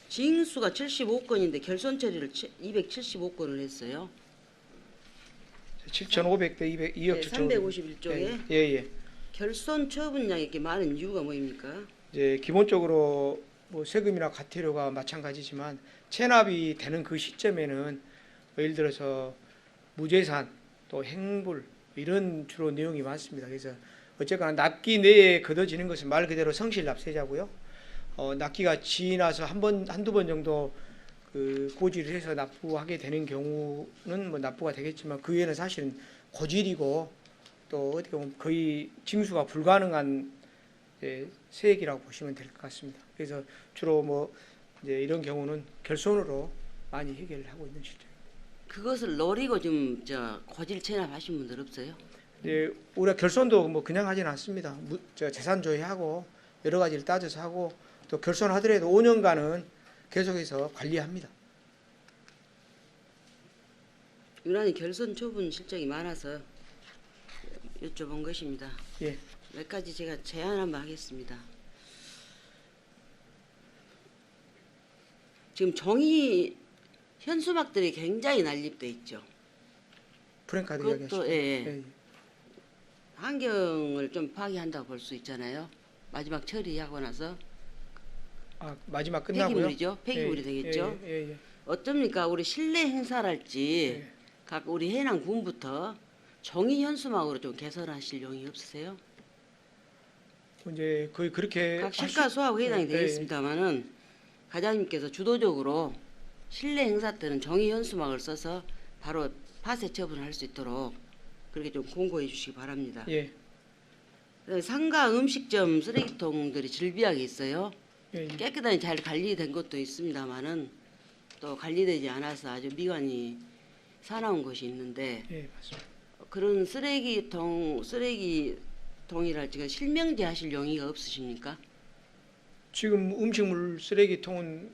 징수가 75건인데 결손 처리를 275건을 했어요. 7,500대 2억 네, 7,500. 351쪽에 예, 예. 결손 처분량이 이렇게 많은 이유가 뭐입니까? 이제 기본적으로 뭐 세금이나 과태료가 마찬가지지만 체납이 되는 그 시점에는 예를 들어서 무재산 또 행불 이런 주로 내용이 많습니다. 그래서 어쨌거나 납기 내에 걷어지는 것은 말 그대로 성실 납세자고요. 납기가 지나서 한두 번 정도 그 고지를 해서 납부하게 되는 경우는 뭐 납부가 되겠지만 그 외에는 사실은 고질이고 또 어떻게 보면 거의 징수가 불가능한 세액이라고 보시면 될 것 같습니다. 그래서 주로 뭐 이제 이런 경우는 결손으로 많이 해결을 하고 있는 실정. 그것을 노리고 좀 고질 체납하신 분들 없어요? 우리가 결손도 뭐 그냥 하지는 않습니다. 재산 조회하고 여러 가지를 따져서 하고 또 결손하더라도 5년간은 계속해서 관리합니다. 유난히 결손 처분 실적이 많아서 여쭤본 것입니다. 예. 몇 가지 제가 제안 한번 하겠습니다. 지금 종이 현수막들이 굉장히 난립돼 있죠. 프랭카드 그것도, 이야기하시죠. 예. 환경을 좀 파괴한다고 볼 수 있잖아요. 마지막 처리하고 나서 아, 마지막 끝나고요. 폐기물이죠. 폐기물이 예, 되겠죠. 예, 예. 어떻습니까? 우리 실내 행사랄지 예. 각 우리 해남군부터 종이 현수막으로 좀 개선하실 용이 없으세요? 이제 거의 그렇게 각 할 수- 실가소하고 해당이 예, 되겠습니다만은 과장님께서 주도적으로 실내 행사 때는 종이 현수막을 써서 바로 파쇄 처분을 할 수 있도록 그렇게 좀 공고해 주시기 바랍니다. 예. 그다음에 상가 음식점 쓰레기통들이 즐비하게 있어요. 예, 예. 깨끗하게 잘 관리된 것도 있습니다만은 또 관리되지 않아서 아주 미관이 사나운 곳이 있는데 예, 맞습니다. 그런 쓰레기통이랄지 실명제 하실 용의가 없으십니까? 지금 음식물 쓰레기통은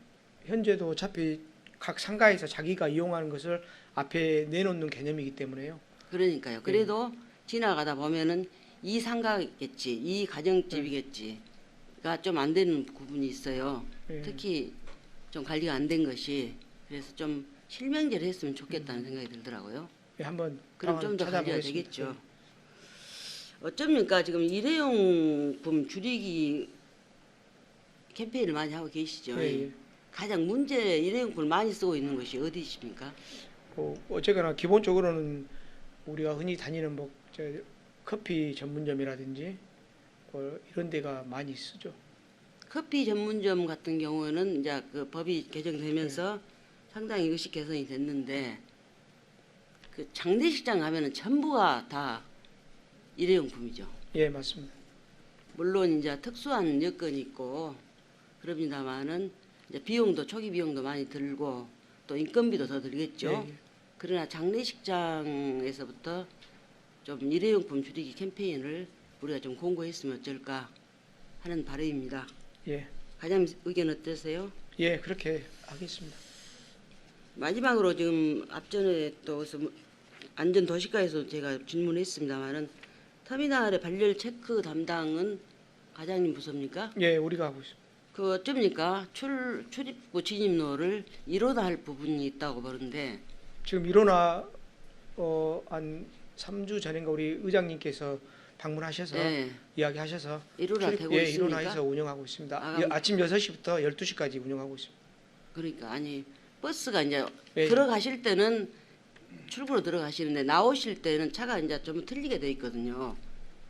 현재도 어차피 각 상가에서 자기가 이용하는 것을 앞에 내놓는 개념이기 때문에요. 그러니까요. 그래도 지나가다 보면은 이 상가겠지, 이 가정집이겠지가 좀 안 되는 부분이 있어요. 예. 특히 좀 관리가 안 된 것이 그래서 좀 실명제를 했으면 좋겠다는 생각이 들더라고요. 예, 한번 그럼 방안 좀 더 관리가 찾아보겠습니다. 되겠죠. 어쩝니까 지금 일회용품 줄이기 캠페인을 많이 하고 계시죠. 예, 예. 가장 문제 일회용품을 많이 쓰고 있는 것이 어디십니까? 어쨌거나 기본적으로는 우리가 흔히 다니는 커피 전문점이라든지 이런 데가 많이 쓰죠. 커피 전문점 같은 경우는 이제 그 법이 개정되면서 상당히 의식 개선이 됐는데 그 장례식장 가면은 전부가 다 일회용품이죠. 예, 맞습니다. 물론 이제 특수한 여건이 있고 그럽니다만은 이제 비용도 초기 비용도 많이 들고 또 인건비도 더 들겠죠. 예, 예. 그러나 장례식장에서부터 좀 일회용품 줄이기 캠페인을 우리가 좀 공고했으면 어쩔까 하는 바람입니다. 예, 과장님 의견 어떠세요? 예, 그렇게 하겠습니다. 마지막으로 지금 앞전에 또 안전도시과에서 제가 질문했습니다마는 터미널의 발열 체크 담당은 과장님 부서입니까? 예, 우리가 하고 있습니다. 그 어쩝니까? 출입구 진입로를 1호다 할 부분이 있다고 보는데 지금 일어나 한 3주 전인가 우리 의장님께서 방문하셔서 네, 이야기하셔서 1호다 되고 예, 있습니까? 일어나서 운영하고 있습니다. 아, 아침 6시부터 12시까지 운영하고 있습니다. 그러니까 아니 버스가 이제 예, 들어가실 때는 출구로 들어가시는데 나오실 때는 차가 이제 좀 틀리게 돼 있거든요.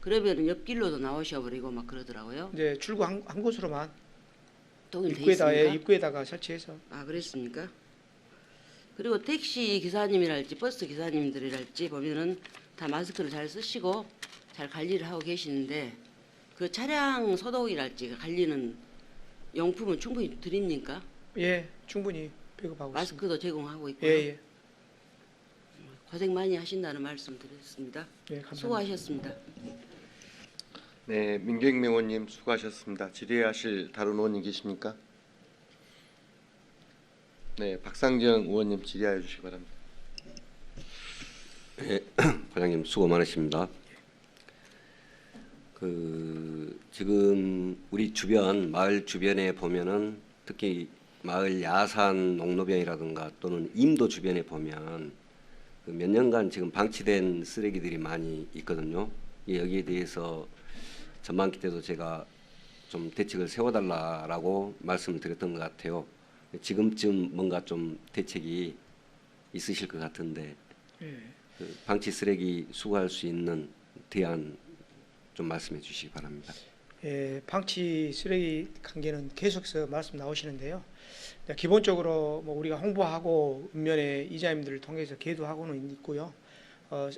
그러면 옆길로도 나오셔 버리고 막 그러더라고요. 이제 출구 한 곳으로만 동일돼 입구에다 있습니까? 입구에다가 설치해서 아 그랬습니까? 그리고 택시 기사님이랄지 버스 기사님들이랄지 보면은 다 마스크를 잘 쓰시고 잘 관리를 하고 계시는데 그 차량 소독이랄지 관리는 용품은 충분히 드립니까? 예, 충분히 배급하고 있습니다. 마스크도 제공하고 있고요. 예, 예. 고생 많이 하신다는 말씀 드렸습니다. 예, 감사합니다. 수고하셨습니다. 네, 민경명 의원님 수고하셨습니다. 질의하실 다른 의원님 계십니까? 네, 박상정 의원님 질의하여 주시기 바랍니다. 예, 과장님 수고 많으십니다. 지금 우리 주변 마을 주변에 보면은 특히 마을 야산 농로변이라든가 또는 임도 주변에 보면 몇 년간 지금 방치된 쓰레기들이 많이 있거든요. 여기에 대해서 전반기 때도 제가 좀 대책을 세워달라라고 말씀을 드렸던 것 같아요. 지금쯤 뭔가 좀 대책이 있으실 것 같은데 예. 방치 쓰레기 수거할 수 있는 대안 좀 말씀해 주시기 바랍니다. 예, 방치 쓰레기 관계는 계속해서 말씀 나오시는데요. 기본적으로 우리가 홍보하고 읍면의 이장님들을 통해서 계도하고는 있고요.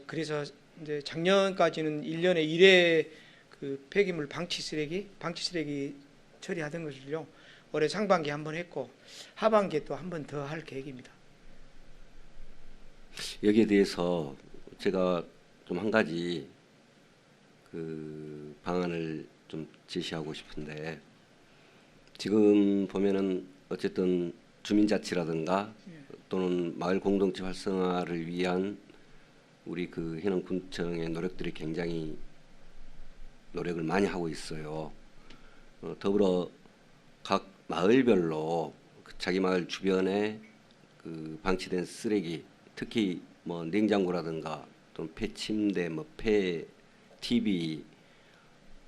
그래서 이제 작년까지는 1년에 1회 그 폐기물 방치 쓰레기 처리하던 것을요. 올해 상반기에 한 번 했고 하반기에 또 한 번 더 할 계획입니다. 여기에 대해서 제가 좀 한 가지 그 방안을 좀 제시하고 싶은데 지금 보면은 어쨌든 주민자치라든가 또는 마을 공동체 활성화를 위한 우리 그 현안군청의 노력들이 굉장히 노력을 많이 하고 있어요. 더불어 각 마을별로 자기 마을 주변에 그 방치된 쓰레기, 특히 뭐 냉장고라든가 또는 폐침대, 폐 TV,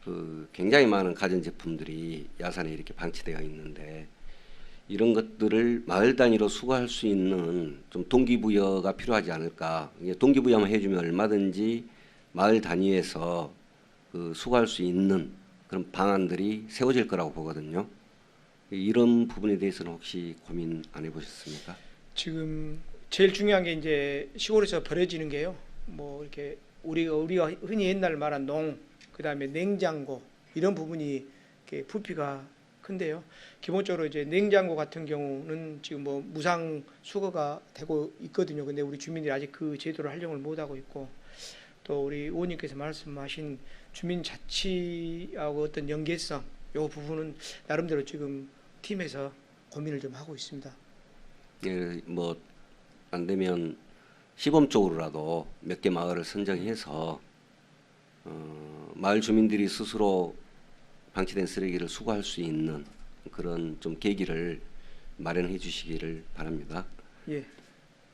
그 굉장히 많은 가전제품들이 야산에 이렇게 방치되어 있는데 이런 것들을 마을 단위로 수거할 수 있는 좀 동기부여가 필요하지 않을까. 동기부여만 해주면 얼마든지 마을 단위에서 그 수거할 수 있는 그런 방안들이 세워질 거라고 보거든요. 이런 부분에 대해서는 혹시 고민 안 해보셨습니까? 지금 제일 중요한 게 이제 시골에서 버려지는 게요. 이렇게 우리가 흔히 옛날 말한 그다음에 냉장고 이런 부분이 이렇게 부피가 큰데요. 기본적으로 이제 냉장고 같은 경우는 지금 무상 수거가 되고 있거든요. 근데 우리 주민들이 아직 그 제도를 활용을 못 하고 있고 또 우리 의원님께서 말씀하신 주민 자치하고 어떤 연계성 요 부분은 나름대로 지금 팀에서 고민을 좀 하고 있습니다. 예, 안 되면 시범 쪽으로라도 몇 개 마을을 선정해서 마을 주민들이 스스로 방치된 쓰레기를 수거할 수 있는 그런 좀 계기를 마련해 주시기를 바랍니다. 예.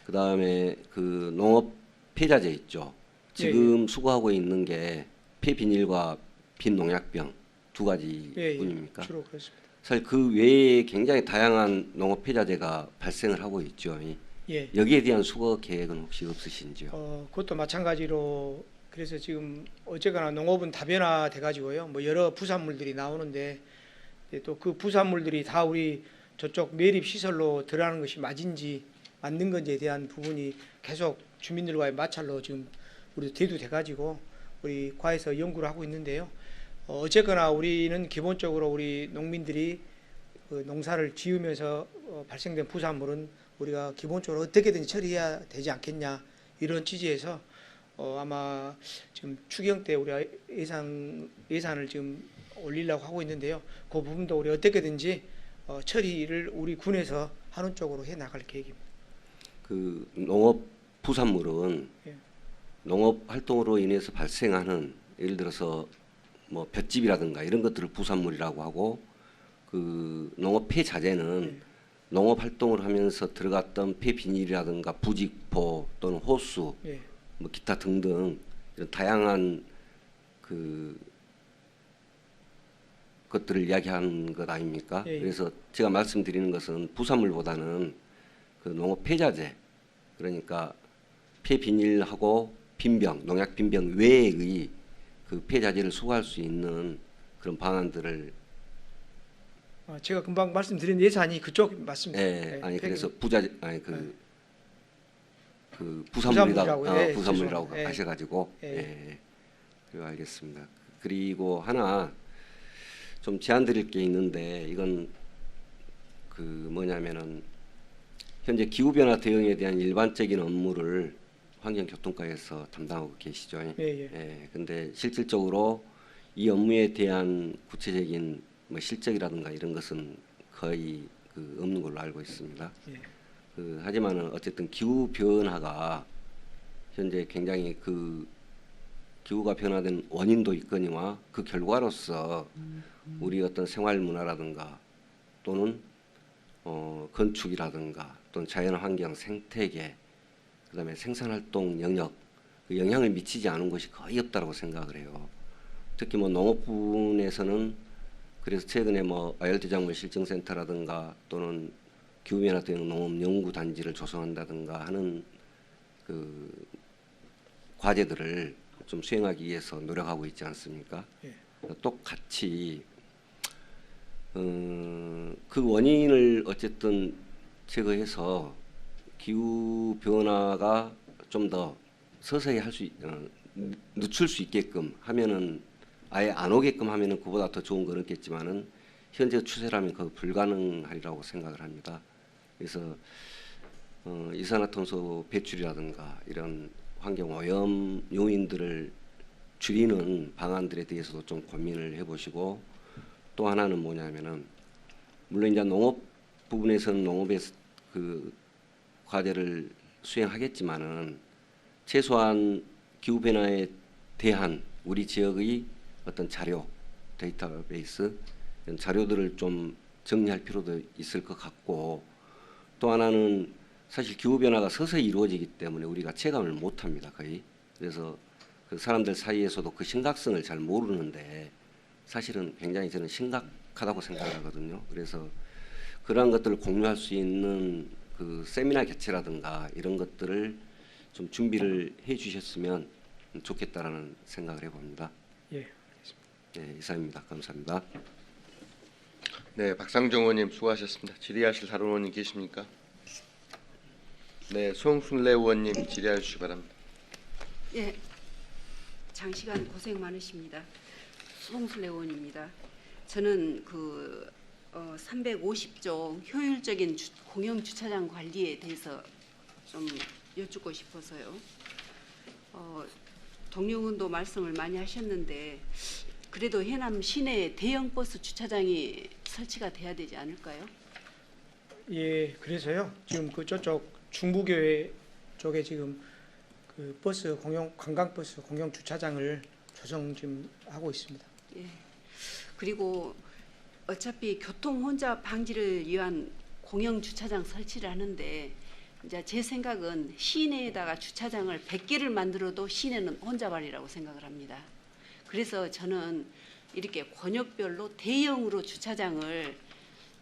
그다음에 그 농업 폐자재 있죠. 지금 수거하고 있는 게 폐비닐과 빈농약병 두 가지 예, 예. 뿐입니까? 주로 그렇습니다. 사실 그 외에 굉장히 다양한 농업 폐자재가 발생을 하고 있죠. 예. 여기에 대한 수거 계획은 혹시 없으신지요? 그것도 마찬가지로 그래서 지금 어쨌거나 농업은 다변화돼 가지고요. 뭐 여러 부산물들이 나오는데 또 그 부산물들이 다 우리 저쪽 매립 시설로 들어가는 것이 맞는 건지에 대한 부분이 계속 주민들과의 마찰로 지금 우리 대두돼 가지고 우리 과에서 연구를 하고 있는데요. 어쨌거나 우리는 기본적으로 우리 농민들이 그 농사를 지으면서 발생된 부산물은 우리가 기본적으로 어떻게든지 처리해야 되지 않겠냐 이런 취지에서 아마 지금 추경 때 우리가 예산을 지금 올리려고 하고 있는데요. 그 부분도 우리 어떻게든지 처리를 우리 군에서 하는 쪽으로 해 나갈 계획입니다. 그 농업 부산물은 예. 농업 활동으로 인해서 발생하는 예를 들어서 뭐 볏짚이라든가 이런 것들을 부산물이라고 하고 그 농업 폐자재는 농업 활동을 하면서 들어갔던 폐비닐이라든가 부직포 또는 호수 예. 뭐 기타 등등 이런 다양한 그 것들을 이야기하는 것 아닙니까? 예, 예. 그래서 제가 말씀드리는 것은 부산물보다는 그 농업 폐자재 그러니까 폐비닐하고 빈병, 농약 빈병 외의 그 폐자재를 수거할 수 있는 그런 방안들을 제가 금방 말씀드린 예산이 그쪽 맞습니다. 예, 예, 아니 폐기- 그래서 그 부산물이라고, 부산물이라고 예, 부산물이라고 죄송합니다. 예. 하셔가지고 예. 예, 그리고 알겠습니다. 그리고 하나 좀 제안드릴 게 있는데 이건 그 뭐냐면은 현재 기후 변화 대응에 대한 일반적인 업무를 환경교통과에서 담당하고 계시죠. 예, 예. 예, 근데 실질적으로 이 업무에 대한 구체적인 뭐 실적이라든가 이런 것은 거의 그 없는 걸로 알고 있습니다. 예. 하지만은 어쨌든 기후 변화가 현재 굉장히 그 기후가 변화된 원인도 있거니와 그 결과로서 우리 어떤 생활 문화라든가 또는 건축이라든가 또는 자연환경 생태계 그다음에 생산활동 영역 그 영향을 미치지 않은 것이 거의 없다고 생각을 해요. 특히 뭐 농업 부분에서는 그래서 최근에 뭐 아열대작물 실증센터라든가 또는 기후변화 대응 농업 연구단지를 조성한다든가 하는 그 과제들을 좀 수행하기 위해서 노력하고 있지 않습니까? 예. 똑같이 그 원인을 어쨌든 제거해서 기후 변화가 좀 더 서서히 늦출 수 있게끔 하면은 아예 안 오게끔 하면은 그보다 더 좋은 건 없겠지만은 현재 추세라면 그 불가능하리라고 생각을 합니다. 그래서 이산화탄소 배출이라든가 이런 환경 오염 요인들을 줄이는 방안들에 대해서도 좀 고민을 해보시고 또 하나는 뭐냐면은 물론 이제 농업 부분에서는 농업의 그 과제를 수행하겠지만은 최소한 기후 변화에 대한 우리 지역의 어떤 자료, 데이터베이스 이런 자료들을 좀 정리할 필요도 있을 것 같고 또 하나는 사실 기후 변화가 서서히 이루어지기 때문에 우리가 체감을 못합니다 거의. 그래서 그 사람들 사이에서도 그 심각성을 잘 모르는데 사실은 굉장히 저는 심각하다고 생각하거든요. 그래서 그러한 것들을 공유할 수 있는 그 세미나 개최라든가 이런 것들을 좀 준비를 해주셨으면 좋겠다라는 생각을 해봅니다. 예. 네, 이상입니다. 감사합니다. 네, 박상정 의원님 수고하셨습니다. 질의하실 다른 의원님 계십니까? 네, 송순례 의원님 질의해 주시기 바랍니다. 예, 장시간 고생 많으십니다. 송순례 의원입니다. 저는 그 350조 효율적인 공영 주차장 관리에 대해서 좀 여쭙고 싶어서요. 동료 의원도 말씀을 많이 하셨는데 그래도 해남 시내에 대형 버스 주차장이 설치가 돼야 되지 않을까요? 예, 그래서요. 지금 그 저쪽 중부교회 쪽에 지금 그 버스 관광버스 공영 주차장을 조성 지금 하고 있습니다. 예. 그리고 어차피 교통 혼잡 방지를 위한 공영 주차장 설치를 하는데 이제 제 생각은 시내에다가 주차장을 100개를 만들어도 시내는 혼잡하리라고 생각을 합니다. 그래서 저는 이렇게 권역별로 대형으로 주차장을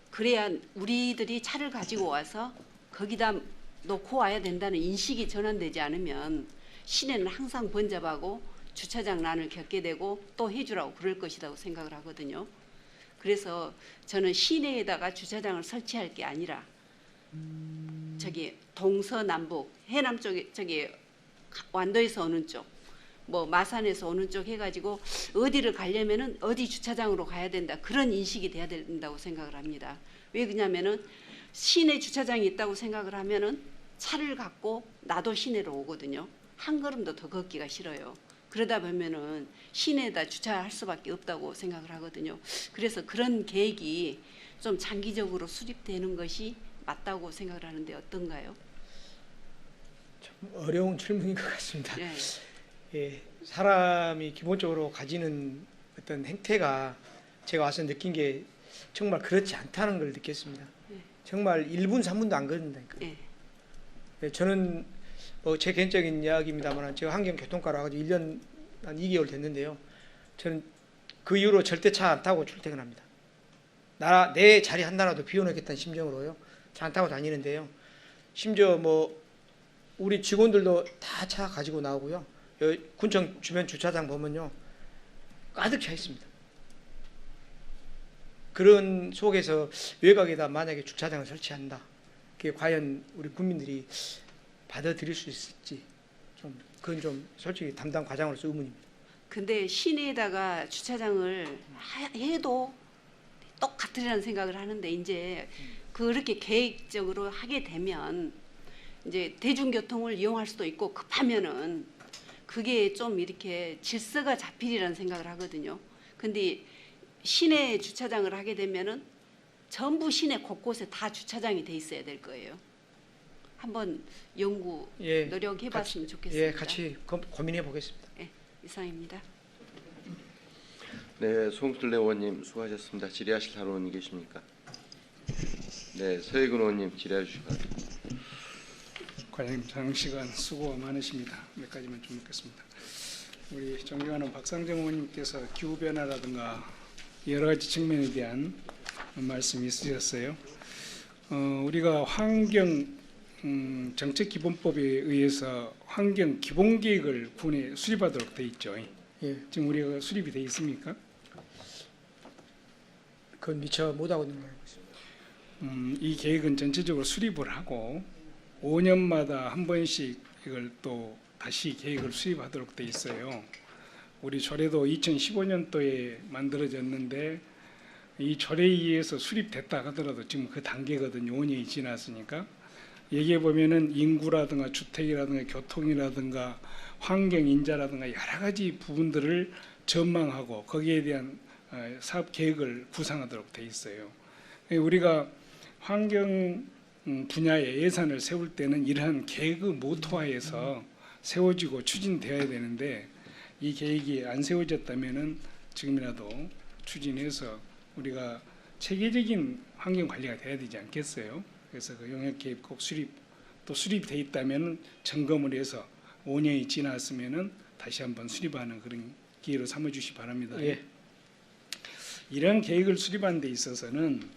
그래야 우리들이 차를 가지고 와서 거기다 놓고 와야 된다는 인식이 전환되지 않으면 시내는 항상 번잡하고 주차장난을 겪게 되고 또 해주라고 그럴 것이라고 생각을 하거든요. 그래서 저는 시내에다가 주차장을 설치할 게 아니라 저기 동서남북 해남 쪽에 저기 완도에서 오는 쪽, 뭐 마산에서 오는 쪽 해가지고 어디를 가려면은 어디 주차장으로 가야 된다 그런 인식이 돼야 된다고 생각을 합니다. 왜 그러냐면은 시내 주차장이 있다고 생각을 하면은 차를 갖고 나도 시내로 오거든요. 한 걸음도 더 걷기가 싫어요. 그러다 보면은 시내에다 주차할 수밖에 없다고 생각을 하거든요. 그래서 그런 계획이 좀 장기적으로 수립되는 것이 맞다고 생각을 하는데 어떤가요? 좀 어려운 질문인 것 같습니다. 네. 예, 사람이 기본적으로 가지는 어떤 행태가 제가 와서 느낀 게 정말 그렇지 않다는 걸 느꼈습니다. 네. 정말 1분 3분도 안 걸린다니까요. 네. 네, 저는 뭐 제 개인적인 이야기입니다만 제가 환경교통과로 와가지고 1년 한 2개월 됐는데요. 저는 그 이후로 절대 차 안 타고 출퇴근합니다. 내 자리 하나라도 비워놓겠다는 심정으로요. 차 안 타고 다니는데요. 심지어 뭐 우리 직원들도 다 차 가지고 나오고요. 여기 군청 주변 주차장 보면요. 가득 차 있습니다. 그런 속에서 외곽에다 만약에 주차장을 설치한다. 그게 과연 우리 국민들이 받아들일 수 있을지 그건 좀 솔직히 담당 과장으로서 의문입니다. 근데 시내에다가 주차장을 해도 똑같으리라는 생각을 하는데 이제 그렇게 계획적으로 하게 되면 이제 대중교통을 이용할 수도 있고 급하면은 그게 좀 이렇게 질서가 잡히리라는 생각을 하거든요. 근데 시내 주차장을 하게 되면은 전부 시내 곳곳에 다 주차장이 돼 있어야 될 거예요. 한번 연구 예, 노력해봤으면 좋겠습니다. 예, 같이 고민해 보겠습니다. 예, 이상입니다. 네, 송술래 의원님 수고하셨습니다. 질의하실 다른 의원님 계십니까? 네, 서해근 의원님 질의해 주시기 바랍니다. 과장님 장시간 수고가 많으십니다. 몇 가지만 좀 묻겠습니다. 우리 존경하는 박상정 의원님께서 기후변화라든가 여러 가지 측면에 대한 말씀이 있으셨어요. 우리가 환경 정책기본법에 의해서 환경 기본계획을 군에 수립하도록 돼 있죠. 예, 지금 우리가 수립이 돼 있습니까? 그건 미처 못하고 있는 걸로 알고 있습니다. 이 계획은 전체적으로 수립을 하고 5년마다 한 번씩 이걸 또 다시 계획을 수립하도록 돼 있어요. 우리 조례도 2015년도에 만들어졌는데 이 조례에 의해서 수립됐다 하더라도 지금 그 단계거든요. 5년이 지났으니까. 여기에 보면은 인구라든가 주택이라든가 교통이라든가 환경 인자라든가 여러 가지 부분들을 전망하고 거기에 대한 사업 계획을 구상하도록 돼 있어요. 우리가 환경 분야의 예산을 세울 때는 이러한 계획의 모토하에서 세워지고 추진되어야 되는데 이 계획이 안 세워졌다면은 지금이라도 추진해서 우리가 체계적인 환경 관리가 돼야 되지 않겠어요? 그래서 그 용역 계획 꼭 또 수립돼 있다면 점검을 해서 5년이 지났으면은 다시 한번 수립하는 그런 기회로 삼아주시 바랍니다. 예. 이런 계획을 수립하는 데 있어서는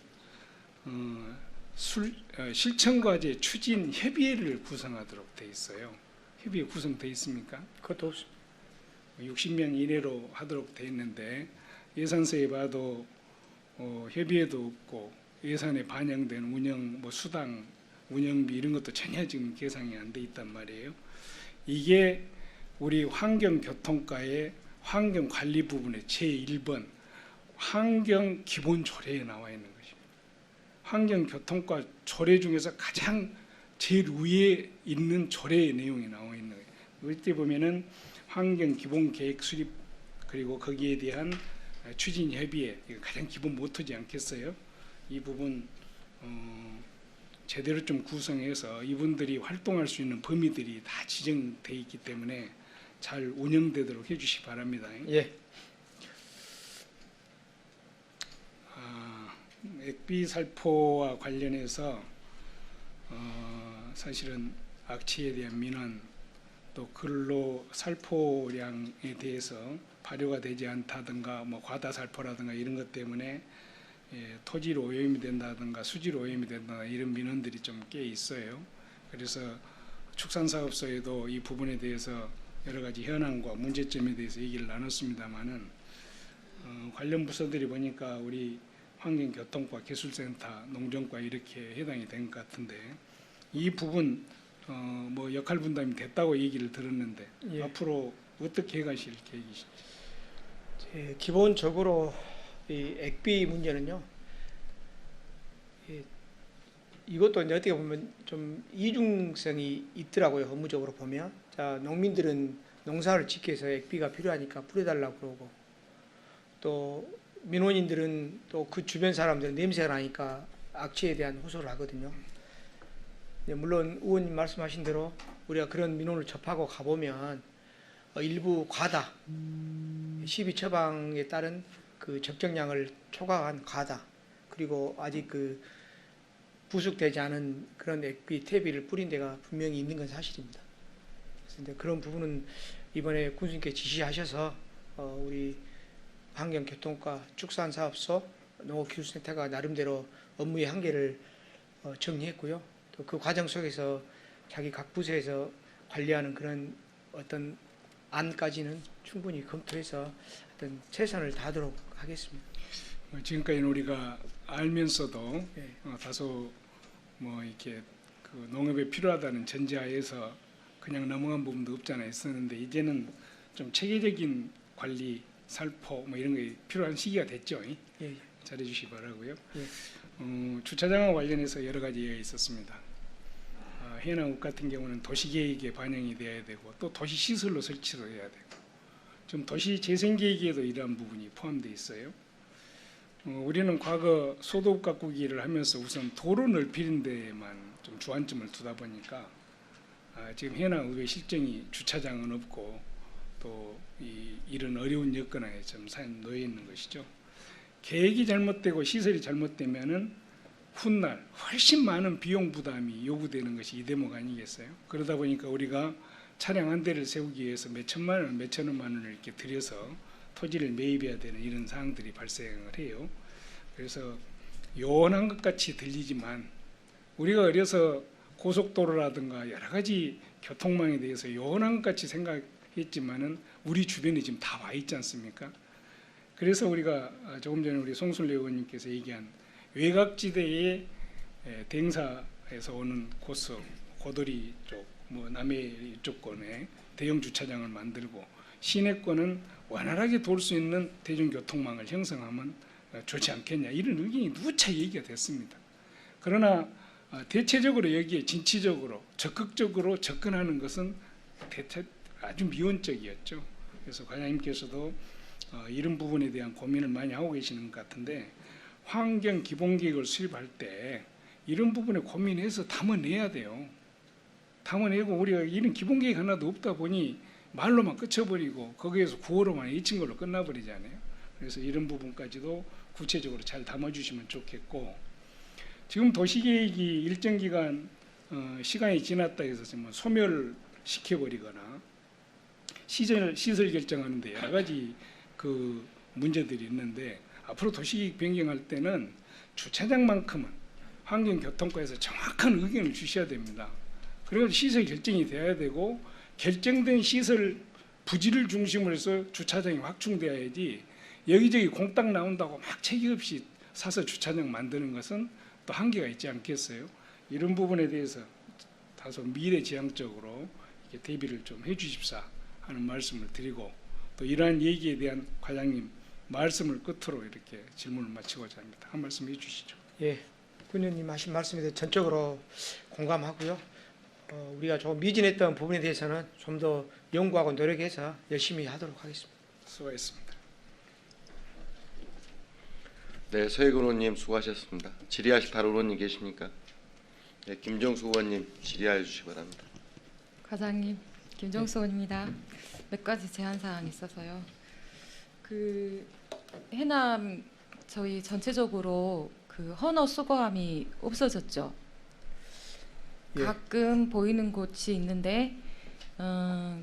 실천과제 추진 협의회를 구성하도록 돼 있어요. 협의회 구성돼 있습니까? 그것도 없습니다. 60명 이내로 하도록 돼 있는데 예산서에 봐도 협의회도 없고 예산에 반영된 운영 수당 운영비 이런 것도 전혀 지금 계산이 안 돼 있단 말이에요. 이게 우리 환경교통과의 환경관리 부분의 제1번 환경 기본 조례에 나와 있는 것입니다. 환경교통과 조례 중에서 가장 제일 위에 있는 조례의 내용이 나와 있는 거예요. 그때 보면은 환경 기본 계획 수립 그리고 거기에 대한 추진 협의회 이거 가장 기본 모토지 않겠어요? 이 부분 제대로 좀 구성해서 이분들이 활동할 수 있는 범위들이 다 지정돼 있기 때문에 잘 운영되도록 해주시기 바랍니다. 예. 액비 살포와 관련해서 사실은 악취에 대한 민원 또 근로 살포량에 대해서 발효가 되지 않다든가 뭐 과다 살포라든가 이런 것 때문에 토지로 오염이 된다든가 수지로 오염이 된다든가 이런 민원들이 좀 꽤 있어요. 그래서 축산사업소에도 이 부분에 대해서 여러 가지 현황과 문제점에 대해서 얘기를 나눴습니다마는 관련 부서들이 보니까 우리 환경교통과 기술센터, 농정과 이렇게 해당이 된 것 같은데 이 부분 뭐 역할 분담이 됐다고 얘기를 들었는데 예. 앞으로 어떻게 해가실 계획이신지? 기본적으로 이 액비 문제는요. 이것도 이제 어떻게 보면 좀 이중성이 있더라고요. 업무적으로 보면. 자, 농민들은 농사를 짓기 위해서 액비가 필요하니까 뿌려달라고 그러고 또 민원인들은 또 그 주변 사람들은 냄새가 나니까 악취에 대한 호소를 하거든요. 물론 의원님 말씀하신 대로 우리가 그런 민원을 접하고 가보면 일부 과다, 시비 처방에 따른 그 적정량을 초과한 과다, 그리고 아직 그 부숙되지 않은 그런 액비, 퇴비를 뿌린 데가 분명히 있는 건 사실입니다. 그래서 이제 그런 부분은 이번에 군수님께 지시하셔서 우리 환경교통과 축산사업소, 농업기술센터가 나름대로 업무의 한계를 정리했고요. 또 그 과정 속에서 자기 각 부서에서 관리하는 그런 어떤 안까지는 충분히 검토해서 어떤 최선을 다하도록 하겠습니다. 지금까지는 우리가 알면서도 네. 다소 뭐 이렇게 그 농업에 필요하다는 전제하에서 그냥 넘어간 부분도 없잖아요. 있었는데 이제는 좀 체계적인 관리, 살포 뭐 이런 게 필요한 시기가 됐죠. 예. 잘해 주시기 바라고요. 예. 주차장과 관련해서 여러 가지가 있었습니다. 해남읍 같은 경우는 도시계획에 반영이 돼야 되고 또 도시시설로 설치를 해야 되고 좀 도시재생계획에도 이러한 부분이 포함되어 있어요. 우리는 과거 소도읍 가꾸기를 하면서 우선 도로 넓히는 데에만 좀 주안점을 두다 보니까 지금 해남읍의 실정이 주차장은 없고 또 이런 어려운 여건에 좀 놓여 있는 것이죠. 계획이 잘못되고 시설이 잘못되면은 훗날 훨씬 많은 비용 부담이 요구되는 것이 이 대목 아니겠어요? 그러다 보니까 우리가 차량 한 대를 세우기 위해서 몇 천만 원, 몇 천만 원을 이렇게 들여서 토지를 매입해야 되는 이런 사항들이 발생을 해요. 그래서 요원한 것 같이 들리지만 우리가 어려서 고속도로라든가 여러 가지 교통망에 대해서 요원한 것 같이 생각했지만은 우리 주변에 지금 다 와 있지 않습니까? 그래서 우리가 조금 전에 우리 송순례 의원님께서 얘기한 외곽지대의 대행사에서 오는 코스, 고도리 쪽, 뭐 남해 이쪽권에 대형 주차장을 만들고 시내권은 원활하게 돌 수 있는 대중교통망을 형성하면 좋지 않겠냐 이런 의견이 누차 얘기가 됐습니다. 그러나 대체적으로 여기에 진취적으로 적극적으로 접근하는 것은 대체 아주 미온적이었죠. 그래서 과장님께서도 이런 부분에 대한 고민을 많이 하고 계시는 것 같은데 환경 기본계획을 수립할 때 이런 부분에 고민해서 담아내야 돼요. 담아내고 우리가 이런 기본계획 하나도 없다 보니 말로만 끝쳐버리고 거기에서 구호로만 잊힌 걸로 끝나버리잖아요. 그래서 이런 부분까지도 구체적으로 잘 담아주시면 좋겠고 지금 도시계획이 일정 기간 시간이 지났다 해서 뭐 소멸시켜버리거나 시설 결정하는데 여러 가지 그 문제들이 있는데 앞으로 도시계획 변경할 때는 주차장만큼은 환경교통과에서 정확한 의견을 주셔야 됩니다. 그리고 시설 결정이 돼야 되고 결정된 시설 부지를 중심으로 해서 주차장이 확충돼야지 여기저기 공딱 나온다고 막 책임 없이 사서 주차장 만드는 것은 또 한계가 있지 않겠어요? 이런 부분에 대해서 다소 미래지향적으로 이렇게 대비를 좀 해주십사 하는 말씀을 드리고 또 이러한 얘기에 대한 과장님 말씀을 끝으로 이렇게 질문을 마치고자 합니다. 한 말씀 해주시죠. 예, 군의원님 하신 말씀에 대해 전적으로 공감하고요. 우리가 조금 미진했던 부분에 대해서는 좀 더 연구하고 노력해서 열심히 하도록 하겠습니다. 수고하셨습니다. 네, 서해근 의원님 수고하셨습니다. 질의하실 다른 의원님 계십니까? 네, 김정수 의원님 질의하여 주시기 바랍니다. 과장님, 김정수 의원입니다. 몇 가지 제안 사항이 있어서요. 그 해남 저희 전체적으로 그 헌어 수거함이 없어졌죠. 예. 가끔 보이는 곳이 있는데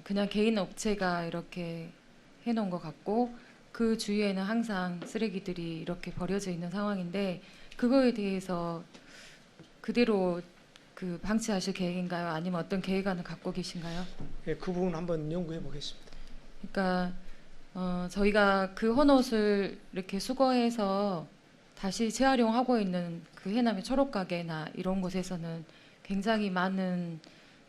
그냥 개인 업체가 이렇게 해놓은 것 같고 그 주위에는 항상 쓰레기들이 이렇게 버려져 있는 상황인데 그거에 대해서 그대로 그 방치하실 계획인가요? 아니면 어떤 계획안을 갖고 계신가요? 예, 그 부분 한번 연구해 보겠습니다. 그러니까 저희가 그 헌옷을 이렇게 수거해서 다시 재활용하고 있는 그 해남의 초록가게나 이런 곳에서는 굉장히 많은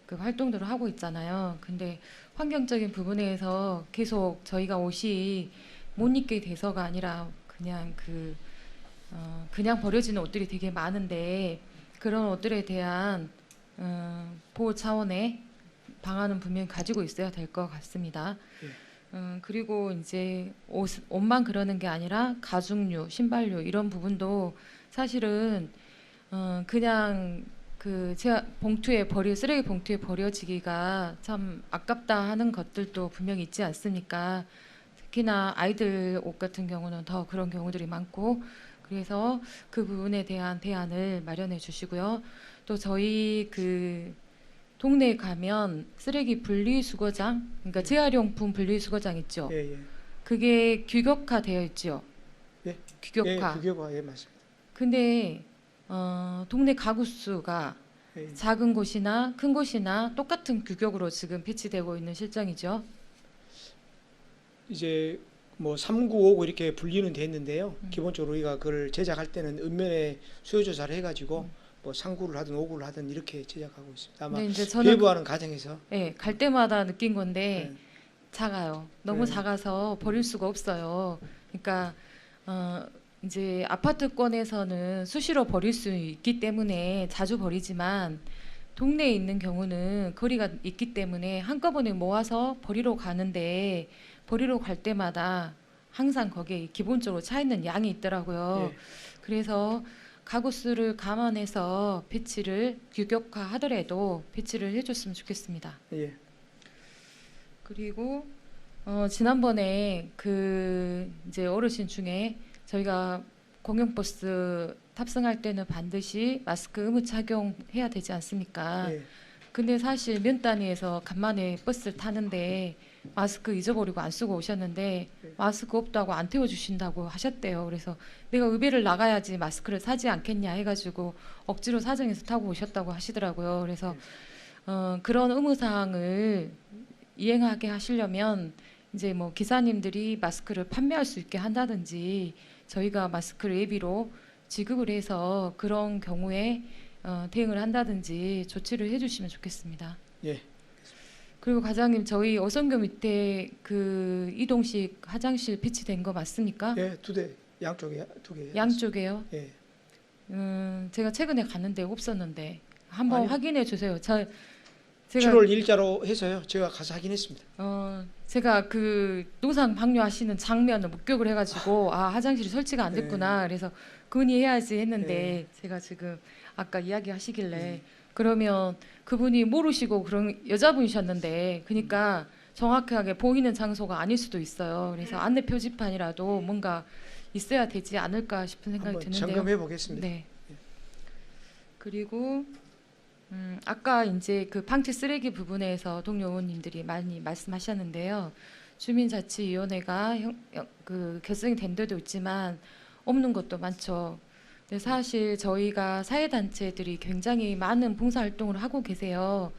그 활동들을 하고 있잖아요. 근데 환경적인 부분에서 계속 저희가 옷이 못 입게 돼서가 아니라 그냥 그냥 버려지는 옷들이 되게 많은데 그런 옷들에 대한 보호 차원의 방안은 분명히 가지고 있어야 될 것 같습니다. 그리고 이제 옷만 그러는 게 아니라 가죽류, 신발류 이런 부분도 사실은 그냥 그 쓰레기 봉투에 버려지기가 참 아깝다 하는 것들도 분명히 있지 않습니까? 특히나 아이들 옷 같은 경우는 더 그런 경우들이 많고 그래서 그 부분에 대한 대안을 마련해 주시고요. 또 저희 그 동네에 가면 쓰레기 분리수거장, 그러니까 재활용품 분리수거장 있죠. 예, 예. 그게 규격화되어 있죠. 예? 규격화. 예, 규격화. 예, 맞습니다. 근데 동네 가구 수가 예. 작은 곳이나 큰 곳이나 똑같은 규격으로 지금 배치되고 있는 실정이죠. 이제 뭐 3959 이렇게 분리는 됐는데요. 기본적으로 우리가 그걸 제작할 때는 읍면에 수요 조사를 해가지고 뭐 39를 하든 59를 하든 이렇게 제작하고 있습니다. 아마 근데 이제 저는 배부하는 과정에서 갈 때마다 느낀 건데 네. 작아요. 너무 네. 작아서 버릴 수가 없어요. 그러니까 이제 아파트권에서는 수시로 버릴 수 있기 때문에 자주 버리지만 동네에 있는 경우는 거리가 있기 때문에 한꺼번에 모아서 버리러 가는데 버리러 갈 때마다 항상 거기에 기본적으로 차 있는 양이 있더라고요. 예. 그래서 가구 수를 감안해서 배치를 규격화하더라도 배치를 해줬으면 좋겠습니다. 예. 그리고 지난번에 그 이제 어르신 중에 저희가 공영버스 탑승할 때는 반드시 마스크 의무 착용해야 되지 않습니까? 예. 근데 사실 면 단위에서 간만에 버스를 타는데 마스크 잊어버리고 안 쓰고 오셨는데 마스크 없다고 안 태워주신다고 하셨대요. 그래서 내가 의배를 나가야지 마스크를 사지 않겠냐 해가지고 억지로 사정해서 타고 오셨다고 하시더라고요. 그래서 그런 의무사항을 이행하게 하시려면 이제 뭐 기사님들이 마스크를 판매할 수 있게 한다든지 저희가 마스크를 예비로 지급을 해서 그런 경우에 대응을 한다든지 조치를 해주시면 좋겠습니다. 예. 그리고 과장님 저희 어선교 밑에 그 이동식 화장실 배치된 거 맞습니까? 예, 2대 양쪽에 2개. 양쪽에요. 예. 제가 최근에 갔는데 없었는데 한번 아니, 확인해 주세요. 제가 7월 1일자로 해서요. 제가 가서 확인했습니다. 제가 그 노상 방류하시는 장면을 목격을 해가지고 아 화장실이 설치가 안 됐구나. 그래서 건의해야지 했는데 제가 지금 아까 이야기하시길래 그러면 그분이 모르시고 그런 여자분이셨는데 그러니까 정확하게 보이는 장소가 아닐 수도 있어요. 그래서 안내 표지판이라도 뭔가 있어야 되지 않을까 싶은 생각이 한번 드는데요. 점검해 보겠습니다. 네. 그리고 아까 이제 그 방치 쓰레기 부분에서 동료 의원님들이 많이 말씀하셨는데요. 주민자치위원회가 그 결성이 된 데도 있지만 없는 것도 많죠. 근데 사실 저희가 사회단체들이 굉장히 많은 봉사활동을 하고 계세요.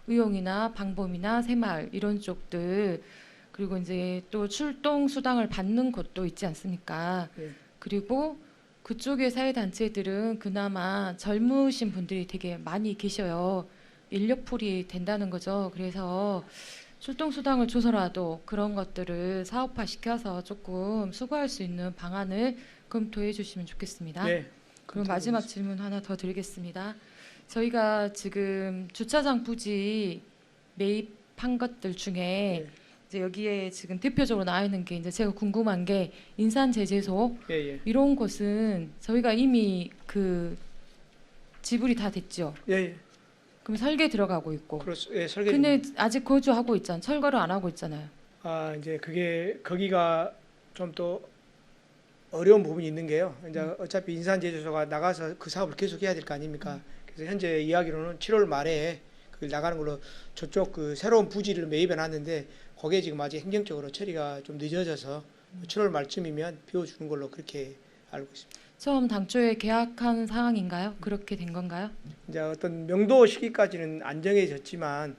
의용이나 방범이나 새마을 이런 쪽들 그리고 이제 또 출동 수당을 받는 곳도 있지 않습니까? 예. 그리고 그쪽의 사회단체들은 그나마 젊으신 분들이 되게 많이 계셔요. 인력풀이 된다는 거죠. 그래서 출동수당을 줘서라도 그런 것들을 사업화시켜서 조금 수거할 수 있는 방안을 검토해 주시면 좋겠습니다. 예. 그럼 마지막 질문 하나 더 드리겠습니다. 저희가 지금 주차장 부지 매입한 것들 중에 이제 여기에 지금 대표적으로 나와 있는 게 이제 제가 궁금한 게 인산제재소 예. 이런 곳은 저희가 이미 그 지불이 다 됐죠. 예. 그럼 설계 들어가고 있고. 그렇죠. 예, 설계. 근데 아직 거주하고 있잖아요. 철거를 안 하고 있잖아요. 이제 그게 거기가 좀 또 어려운 부분이 있는 게요. 이제 어차피 인산제조소가 나가서 그 사업을 계속해야 될 거 아닙니까? 그래서 현재 이야기로는 7월 말에 그 나가는 걸로 저쪽 그 새로운 부지를 매입해 놨는데 거기에 지금 아직 행정적으로 처리가 좀 늦어져서 7월 말쯤이면 비워주는 걸로 그렇게 알고 있습니다. 처음 당초에 계약한 상황인가요? 그렇게 된 건가요? 이제 어떤 명도 시기까지는 안 정해졌지만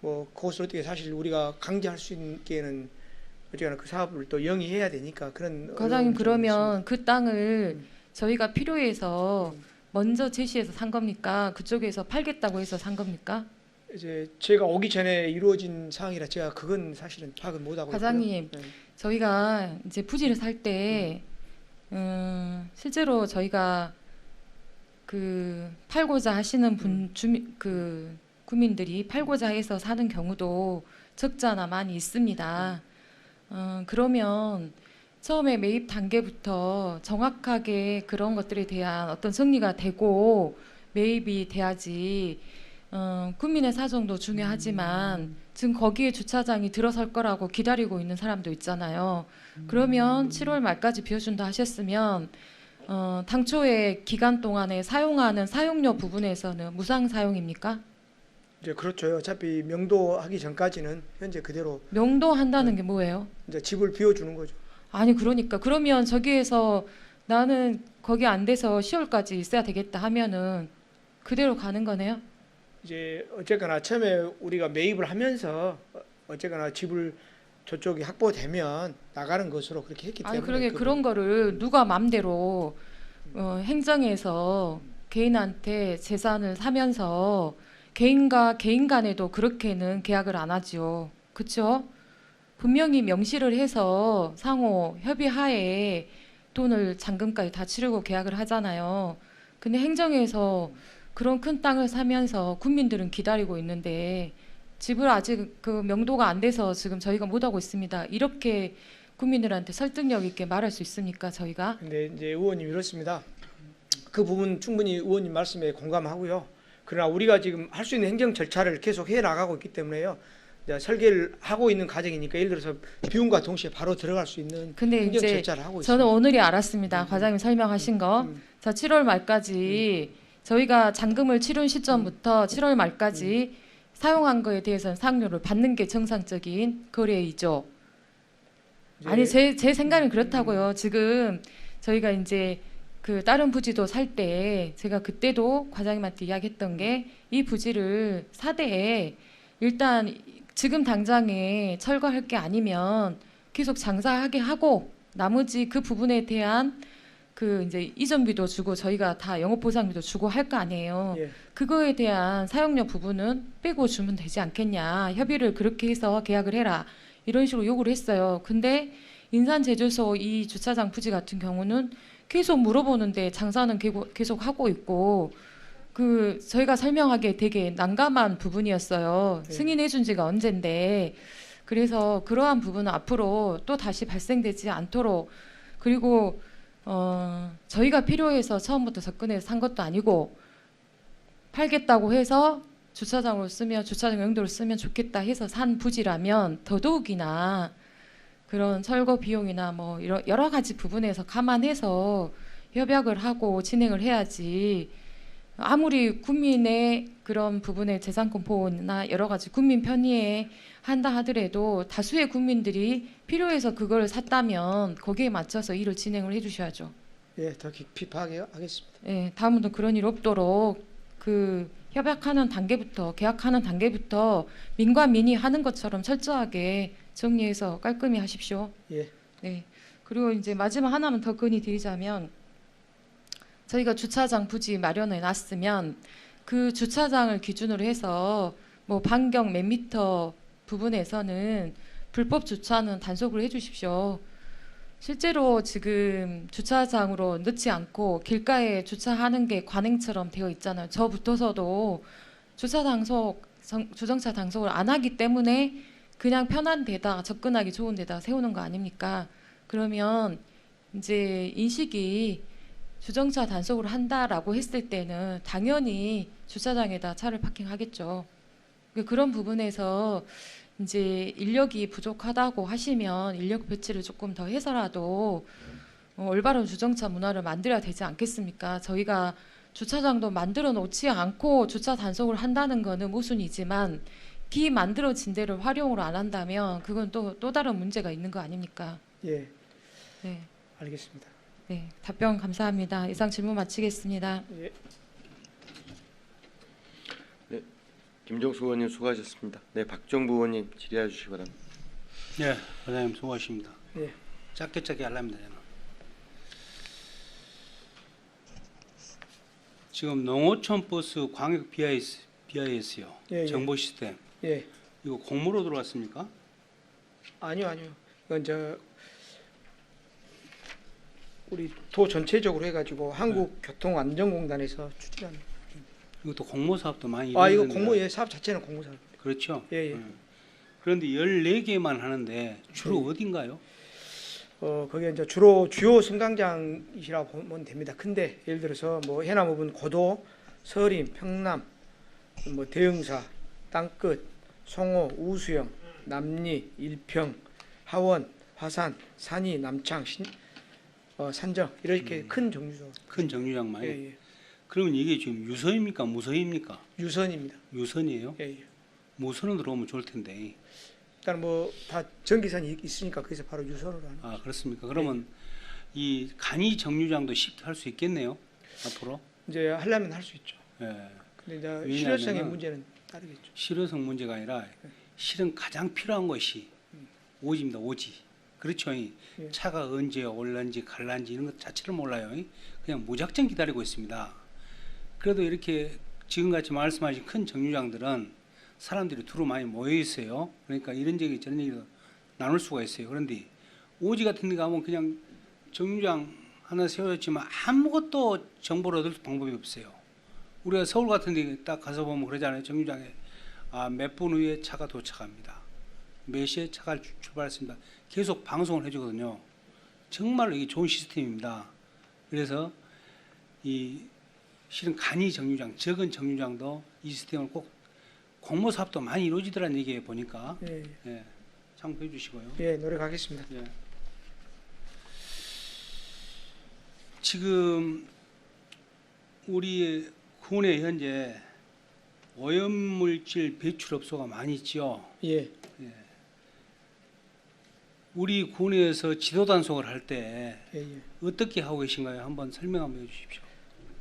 뭐 그것을 어떻게 사실 우리가 강제할 수 있게는 어쨌거나 그 사업을 또 영위해야 되니까 그런. 과장님, 어려움이 좀 그러면 그 땅을 저희가 필요해서 먼저 제시해서 산 겁니까? 그쪽에서 팔겠다고 해서 산 겁니까? 이제 제가 오기 전에 이루어진 사항이라 제가 그건 사실은 파악을 못 하고 과장님, 있고요. 네. 저희가 이제 부지를 살 때 실제로 저희가 그 팔고자 하시는 그 구민들이 팔고자 해서 사는 경우도 적지 않아 많이 있습니다. 그러면 처음에 매입 단계부터 정확하게 그런 것들에 대한 어떤 정리가 되고 매입이 돼야지. 국민의 사정도 중요하지만 지금 거기에 주차장이 들어설 거라고 기다리고 있는 사람도 있잖아요. 그러면 7월 말까지 비워준다 하셨으면 당초에 기간 동안에 사용하는 사용료 부분에서는 무상 사용입니까? 이제 그렇죠. 어차피 명도하기 전까지는 현재 그대로 명도한다는 게 뭐예요? 이제 집을 비워주는 거죠. 아니 그러니까 그러면 저기에서 나는 거기 안 돼서 10월까지 있어야 되겠다 하면은 그대로 가는 거네요? 이제 어쨌거나 처음에 우리가 매입을 하면서 어쨌거나 집을 저쪽이 확보되면 나가는 것으로 그렇게 했기 때문에. 아니 그러게 그런 거를 누가 맘대로 행정에서 개인한테 재산을 사면서 개인과 개인 간에도 그렇게는 계약을 안 하지요. 그렇죠? 분명히 명시를 해서 상호 협의하에 돈을 잔금까지 다 치르고 계약을 하잖아요. 근데 행정에서 그런 큰 땅을 사면서 국민들은 기다리고 있는데 집을 아직 그 명도가 안 돼서 지금 저희가 못 하고 있습니다. 이렇게 국민들한테 설득력 있게 말할 수 있습니까, 저희가? 근데 이제 의원님 이렇습니다. 그 부분 충분히 의원님 말씀에 공감하고요. 그러나 우리가 지금 할 수 있는 행정 절차를 계속 해 나가고 있기 때문에요. 이제 설계를 하고 있는 과정이니까 예를 들어서 비움과 동시에 바로 들어갈 수 있는 근데 행정 이제 절차를 하고 저는 있습니다. 오늘이 알았습니다. 과장님 설명하신 거. 자, 7월 말까지 저희가 잔금을 치른 시점부터 7월 말까지 사용한 거에 대해서는 사용료를 받는 게 정상적인 거래이죠. 아니 제 생각은 그렇다고요. 지금 저희가 이제 그 다른 부지도 살 때 제가 그때도 과장님한테 이야기했던 게 이 부지를 사대에 일단 지금 당장에 철거할 게 아니면 계속 장사하게 하고 나머지 그 부분에 대한 그 이제 이전비도 주고 저희가 다 영업 보상비도 주고 할 거 아니에요. 예. 그거에 대한 사용료 부분은 빼고 주면 되지 않겠냐. 협의를 그렇게 해서 계약을 해라. 이런 식으로 요구를 했어요. 근데 인산제조소 이 주차장 부지 같은 경우는 계속 물어보는데 장사는 계속 하고 있고 그 저희가 설명하기에 되게 난감한 부분이었어요. 네. 승인해 준 지가 언젠데 그래서 그러한 부분은 앞으로 또 다시 발생되지 않도록 그리고 저희가 필요해서 처음부터 접근해서 산 것도 아니고 팔겠다고 해서 주차장으로 쓰면 주차장 용도로 쓰면 좋겠다 해서 산 부지라면 더더욱이나 그런 철거 비용이나 뭐 이런 여러 가지 부분에서 감안해서 협약을 하고 진행을 해야지 아무리 국민의 그런 부분의 재산권 보호나 여러 가지 국민 편의에 한다 하더라도 다수의 국민들이 필요해서 그걸 샀다면 거기에 맞춰서 일을 진행을 해주셔야죠. 예, 더 깊이 파악하겠습니다. 예, 다음부터 그런 일 없도록 그 협약하는 단계부터 계약하는 단계부터 민과 민이 하는 것처럼 철저하게 정리해서 깔끔히 하십시오. 예. 네. 그리고 이제 마지막 하나만 더 건의드리자면 저희가 주차장 부지 마련해 놨으면 그 주차장을 기준으로 해서 뭐 반경 몇 미터 부분에서는 불법 주차는 단속을 해주십시오. 실제로 지금 주차장으로 넣지 않고 길가에 주차하는 게 관행처럼 되어 있잖아요. 저 붙어서도 주정차 단속을 안 하기 때문에 그냥 편한 데다 접근하기 좋은 데다 세우는 거 아닙니까? 그러면 이제 인식이 주정차 단속을 한다라고 했을 때는 당연히 주차장에다 차를 파킹하겠죠. 그런 부분에서 이제 인력이 부족하다고 하시면 인력 배치를 조금 더 해서라도 올바른 주정차 문화를 만들어야 되지 않겠습니까? 저희가 주차장도 만들어 놓지 않고 주차 단속을 한다는 거는 모순이지만 만들어진 데를 활용을 안 한다면 그건 또 다른 문제가 있는 거 아닙니까? 예, 네, 알겠습니다. 네, 답변 감사합니다. 이상 질문 마치겠습니다. 예. 김정수 의원님 수고하셨습니다. 네, 박정부 의원님 질의해 주시기 바랍니다. 네, 원장님 수고하십니다. 예. 짧게 하랍니다. 저는. 지금 농어촌 버스 광역 BIS요. 예, 예. 정보 시스템. 예. 이거 공모로 들어왔습니까? 아니요. 이건 우리 도 전체적으로 해가지고 한국교통안전공단에서 추진하는. 이것도 공모 사업도 많이 이거 이루어졌는데. 공모 사업 자체는 공모 사업. 그렇죠. 예. 그런데 14개만 하는데 주로 어딘가요? 거기에 이제 주로 주요 승강장이라고 보면 됩니다. 근데 예를 들어서 뭐 해남읍은 고도, 서림, 평남, 뭐 대흥사, 땅끝, 송호, 우수영, 남리, 일평, 하원, 화산, 산이, 남창, 산정 이렇게 큰 정류소. 큰 정류장만. 예. 그러면 이게 지금 유선입니까? 무선입니까? 유선입니다. 유선이에요? 예. 무선은 들어오면 좋을 텐데. 일단 뭐 다 전기선이 있으니까 거기서 바로 유선으로 하는. 아, 그렇습니까? 그러면 이 간이 정류장도 쉽게 할 수 있겠네요. 앞으로. 이제 하려면 할 수 있죠. 예. 근데 이제 왜냐하면은 실효성의 문제는 따르겠죠. 실효성 문제가 아니라 실은 가장 필요한 것이 오지입니다. 오지. 그렇죠. 차가 언제 올란지 갈란지 이런 것 자체를 몰라요. 그냥 무작정 기다리고 있습니다. 그래도 이렇게 지금같이 말씀하신 큰 정류장들은 사람들이 두루 많이 모여 있어요. 그러니까 이런 얘기 저런 얘기도 나눌 수가 있어요. 그런데 오지 같은 데 가면 그냥 정류장 하나 세워졌지만 아무것도 정보를 얻을 방법이 없어요. 우리가 서울 같은 데 딱 가서 보면 그러잖아요. 정류장에 몇 분 후에 차가 도착합니다. 몇 시에 차가 출발했습니다. 계속 방송을 해주거든요. 정말로 이게 좋은 시스템입니다. 그래서 이 실은 간이 정류장, 적은 정류장도 이 시스템을 꼭 공모 사업도 많이 이루어지더라는 얘기에 보니까 예. 참고해 주시고요. 예, 노력하겠습니다. 예. 지금 우리 군에 현재 오염물질 배출업소가 많이 있죠. 예. 우리 군에서 지도 단속을 할 때 예. 어떻게 하고 계신가요? 한번 설명 한번 해주십시오.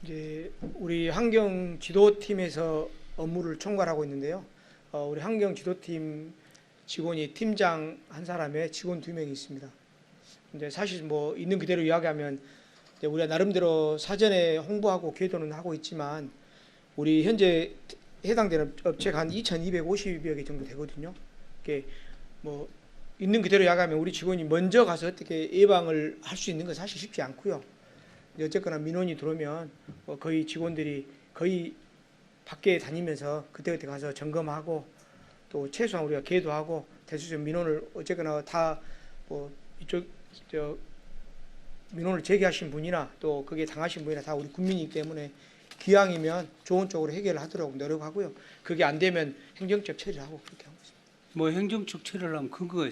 이제 우리 환경 지도팀에서 업무를 총괄하고 있는데요. 우리 환경 지도팀 직원이 팀장 한 사람에 직원 2명이 있습니다. 근데 사실 뭐 있는 그대로 이야기하면 이제 우리가 나름대로 사전에 홍보하고 궤도는 하고 있지만 우리 현재 해당되는 업체가 한 2,250여 개 정도 되거든요. 이게 뭐 있는 그대로 이야기하면 우리 직원이 먼저 가서 어떻게 예방을 할 수 있는 건 사실 쉽지 않고요. 어쨌거나 민원이 들어오면 거의 직원들이 거의 밖에 다니면서 그때그때 가서 점검하고 또 최소한 우리가 계도하고 대수적 민원을 어쨌거나 다 뭐 이쪽 민원을 제기하신 분이나 또 그게 당하신 분이나 다 우리 국민이기 때문에 기왕이면 좋은 쪽으로 해결을 하도록 노력하고요. 그게 안 되면 행정적 처리를 하고 그렇게 하고 있습니다. 뭐 행정적 처리를 하면 근거가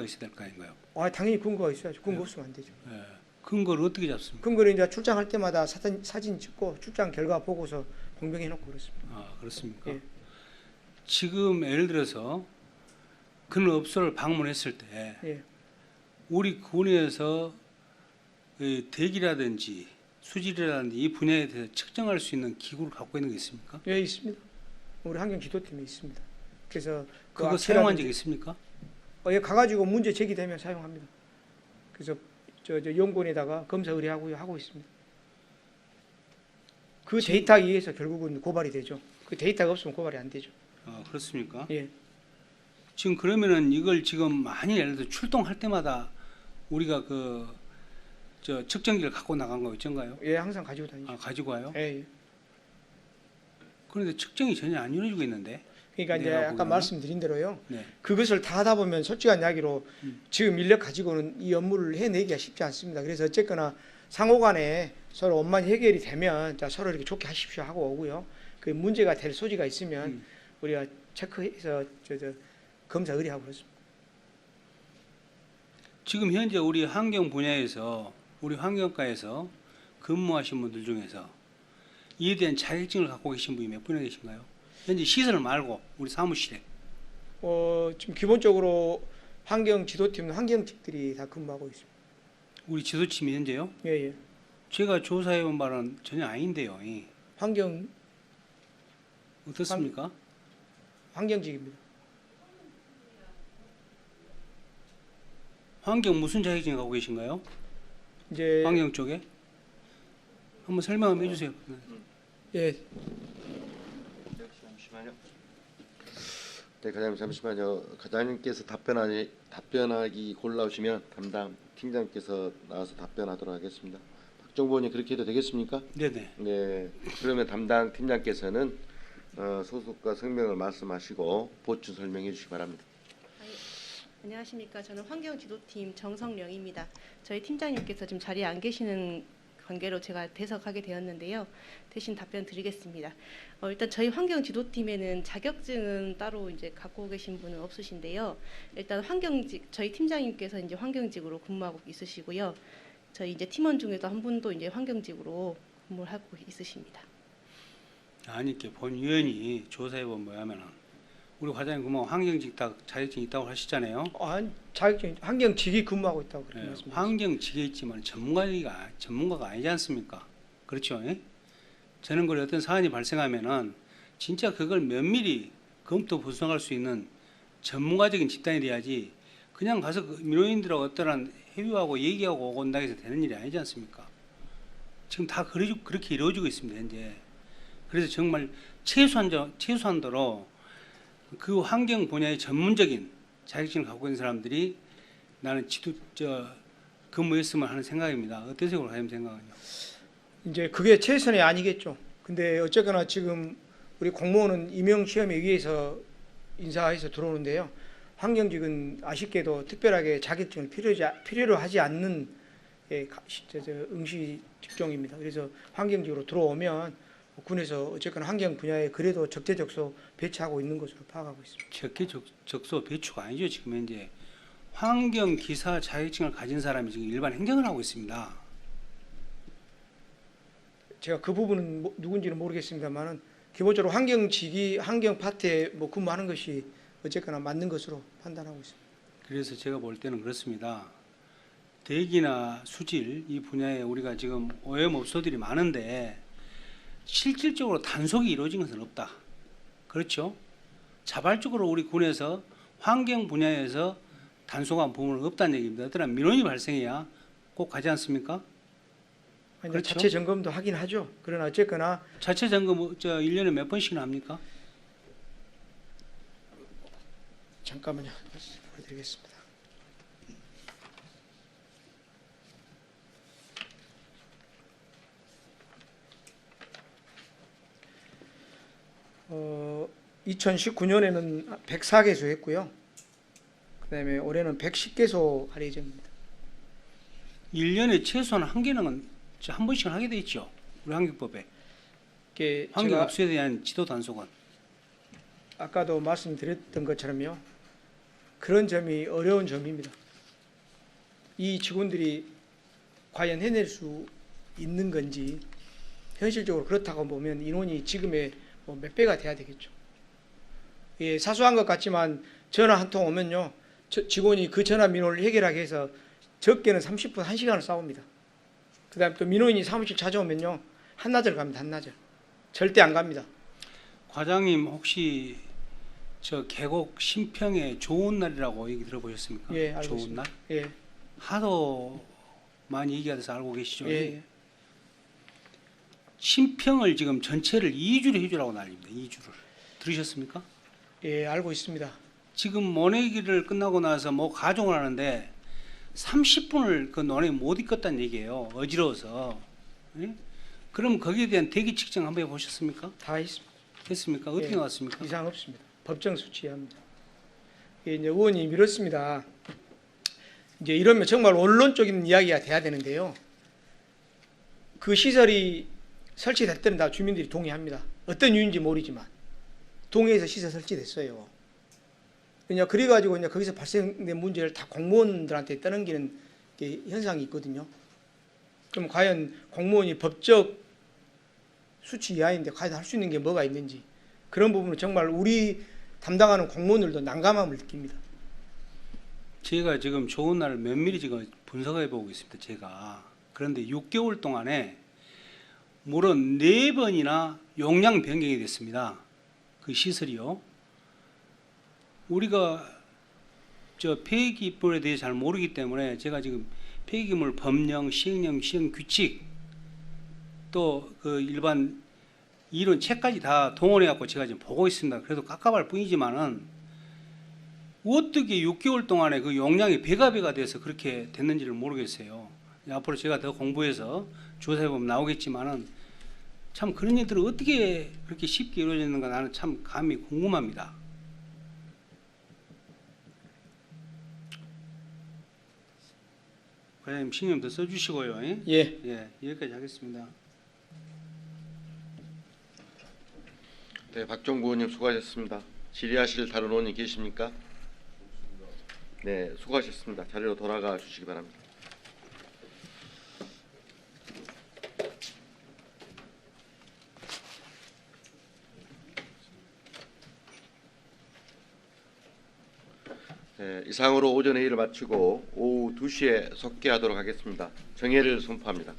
있어야 될 거 아닌가요? 당연히 근거가 있어야죠. 근거 없으면 안 되죠. 예. 근거를 어떻게 잡습니까? 근거를 이제 출장할 때마다 사진 찍고 출장 결과 보고서 공병해 놓고 그렇습니다. 그렇습니까? 예. 지금 예를 들어서 그런 업소를 방문했을 때 예. 우리 군에서 대기라든지 수질이라든지 이 분야에 대해서 측정할 수 있는 기구를 갖고 있는 게 있습니까? 예, 있습니다. 우리 환경 지도팀에 있습니다. 그래서 그거 사용한 적이 있습니까? 예, 가가지고 문제 제기되면 사용합니다. 그래서 저 연구원에다가 검사 의뢰하고 하고 있습니다. 그 데이터에 의해서 결국은 고발이 되죠. 그 데이터가 없으면 고발이 안 되죠. 그렇습니까? 예. 지금 그러면은 이걸 지금 많이 예를 들어 출동할 때마다 우리가 저 측정기를 갖고 나간 거 있던가요? 예, 항상 가지고 다니죠. 가지고 와요? 예. 그런데 측정이 전혀 안 이루어지고 있는데. 그러니까 이제 아까 말씀드린 대로요. 네. 그것을 다 하다 보면 솔직한 이야기로 지금 인력 가지고는 이 업무를 해내기가 쉽지 않습니다. 그래서 어쨌거나 상호간에 서로 원만히 해결이 되면 자, 서로 이렇게 좋게 하십시오 하고 오고요. 그 문제가 될 소지가 있으면 우리가 체크해서 검사 의뢰하고 그렇습니다. 지금 현재 우리 환경 분야에서 우리 환경과에서 근무하신 분들 중에서 이에 대한 자격증을 갖고 계신 분이 몇 분이나 계신가요? 현재 시설 말고 우리 사무실에. 지금 기본적으로 환경 지도팀 환경직들이 다 근무하고 있습니다. 우리 지도팀이 현재요? 예, 예. 제가 조사해본 바는 전혀 아닌데요. 예. 환경 어떻습니까? 환경직입니다. 환경 무슨 자격증 갖고 계신가요? 이제 환경 쪽에? 한번 설명 한번 해주세요. 예, 잠시만요. 네, 과장님 잠시만요. 과장님께서 답변하기 골라오시면 담당 팀장께서 나와서 답변하도록 하겠습니다. 박정보 의원님 그렇게 해도 되겠습니까? 네네. 네. 그러면 담당 팀장께서는 소속과 성명을 말씀하시고 보충 설명해 주시기 바랍니다. 안녕하십니까. 저는 환경지도팀 정성령입니다. 저희 팀장님께서 지금 자리에 안 계시는 관계로 제가 대석하게 되었는데요. 대신 답변 드리겠습니다. 일단 저희 환경지도팀에는 자격증은 따로 이제 갖고 계신 분은 없으신데요. 일단 환경직 저희 팀장님께서 이제 환경직으로 근무하고 있으시고요. 저희 이제 팀원 중에도 한 분도 이제 환경직으로 근무를 하고 있으십니다. 아니 이렇게 본 위원이 조사해본 뭐냐면은 우리 과장님 그뭐 환경직 다 자격증 있다고 하시잖아요. 아니, 자격증 환경직이 근무하고 있다고 그렇게 네, 말씀드렸습니다. 환경직에 있지만 전문가가 아니지 않습니까? 그렇죠? 예? 저는 그 어떤 사안이 발생하면은 진짜 그걸 면밀히 검토 분석할 수 있는 전문가적인 집단이 돼야지 그냥 가서 그 민원인들하고 어떠한 회유하고 얘기하고 오고 온다고 해서 되는 일이 아니지 않습니까? 지금 다 그렇게 이루어지고 있습니다 현재. 그래서 정말 최소한도로 그 환경 분야의 전문적인 자격증을 갖고 있는 사람들이 나는 근무했으면 하는 생각입니다. 어떠세요, 과장님 생각은요? 이제 그게 최선이 아니겠죠. 근데 어쨌거나 지금 우리 공무원은 임용 시험에 의해서 인사해서 들어오는데요. 환경직은 아쉽게도 특별하게 자격증을 필요로 하지 않는 응시 직종입니다. 그래서 환경직으로 들어오면 군에서 어쨌거나 환경 분야에 그래도 적재적소 배치하고 있는 것으로 파악하고 있습니다. 적재적소 배치가 아니죠. 지금 현재 환경기사 자격증을 가진 사람이 지금 일반 행정을 하고 있습니다. 제가 그 부분은 누군지는 모르겠습니다만은 기본적으로 환경직이 환경 파트에 근무하는 것이 어쨌거나 맞는 것으로 판단하고 있습니다. 그래서 제가 볼 때는 그렇습니다. 대기나 수질 이 분야에 우리가 지금 오염업소들이 많은데 실질적으로 단속이 이루어진 것은 없다. 그렇죠? 자발적으로 우리 군에서 환경 분야에서 단속한 부분은 없다는 얘기입니다. 어떠한 민원이 발생해야 꼭 가지 않습니까? 아니, 그렇죠? 자체 점검도 하긴 하죠. 그러나 어쨌거나 자체 점검 1년에 몇 번씩이나 합니까? 잠깐만요. 보여드리겠습니다. 어, 2019년에는 104개소 했고요. 그다음에 올해는 110개소 할 예정입니다. 1년에 최소한 한 개는 한 번씩은 하게 돼 있죠. 우리 환경법에. 이게 환경업소에 대한 지도 단속은. 아까도 말씀드렸던 것처럼요. 그런 점이 어려운 점입니다. 이 직원들이 과연 해낼 수 있는 건지 현실적으로 그렇다고 보면 인원이 지금의 몇 배가 돼야 되겠죠. 예, 사소한 것 같지만 전화 한 통 오면요. 직원이 그 전화 민원을 해결하기 위해서 적게는 30분, 1시간을 싸웁니다. 그 다음에 또 민원인이 사무실 찾아오면요. 한나절 갑니다. 한나절. 절대 안 갑니다. 과장님 혹시 계곡 신평의 좋은 날이라고 얘기 들어보셨습니까? 예, 알고 좋은 있습니다. 날? 예. 하도 많이 얘기가 돼서 알고 계시죠? 예. 신평을 지금 전체를 2주로 해주라고 난립니다. 2주를. 들으셨습니까? 예, 알고 있습니다. 지금 모내기를 끝나고 나서 가종을 하는데 30분을 그 논에 못 익었다는 얘기예요. 어지러워서. 예? 그럼 거기에 대한 대기 측정 한번 해보셨습니까? 다 있습니다. 했습니까? 어떻게 예, 나왔습니까? 이상 없습니다. 법정 수치합니다. 예, 이제 의원님 이렇습니다. 이제 이러면 정말 원론적인 이야기가 돼야 되는데요. 그 시설이 설치됐다는 다 주민들이 동의합니다. 어떤 이유인지 모르지만 동의해서 시설 설치됐어요. 그래가지고 거기서 발생된 문제를 다 공무원들한테 떠넘기는 현상이 있거든요. 그럼 과연 공무원이 법적 수치 이하인데 과연 할 수 있는 게 뭐가 있는지 그런 부분은 정말 우리 담당하는 공무원들도 난감함을 느낍니다. 제가 지금 좋은 날을 면밀히 지금 분석해 보고 있습니다. 제가 그런데 6개월 동안에 무려 4번이나 용량 변경이 됐습니다. 그 시설이요. 우리가 저 폐기물에 대해 잘 모르기 때문에 제가 지금 폐기물 법령, 시행령, 시행 규칙 또 그 일반 이론 책까지 다 동원해 갖고 제가 지금 보고 있습니다. 그래도 깝깝할 뿐이지만은 어떻게 6개월 동안에 그 용량이 배가 돼서 그렇게 됐는지를 모르겠어요. 앞으로 제가 더 공부해서 조사해 보면 나오겠지만은 참 그런 일들이 어떻게 그렇게 쉽게 이루어졌는가 나는 참 감히 궁금합니다. 과장님 신경 더 써주시고요. 예. 예, 여기까지 하겠습니다. 네, 박정부 의원님 수고하셨습니다. 질의하실 다른 의원님 계십니까? 네, 수고하셨습니다. 자리로 돌아가 주시기 바랍니다. 네, 이상으로 오전 회의를 마치고 오후 2시에 속개하도록 하겠습니다. 정회를 선포합니다.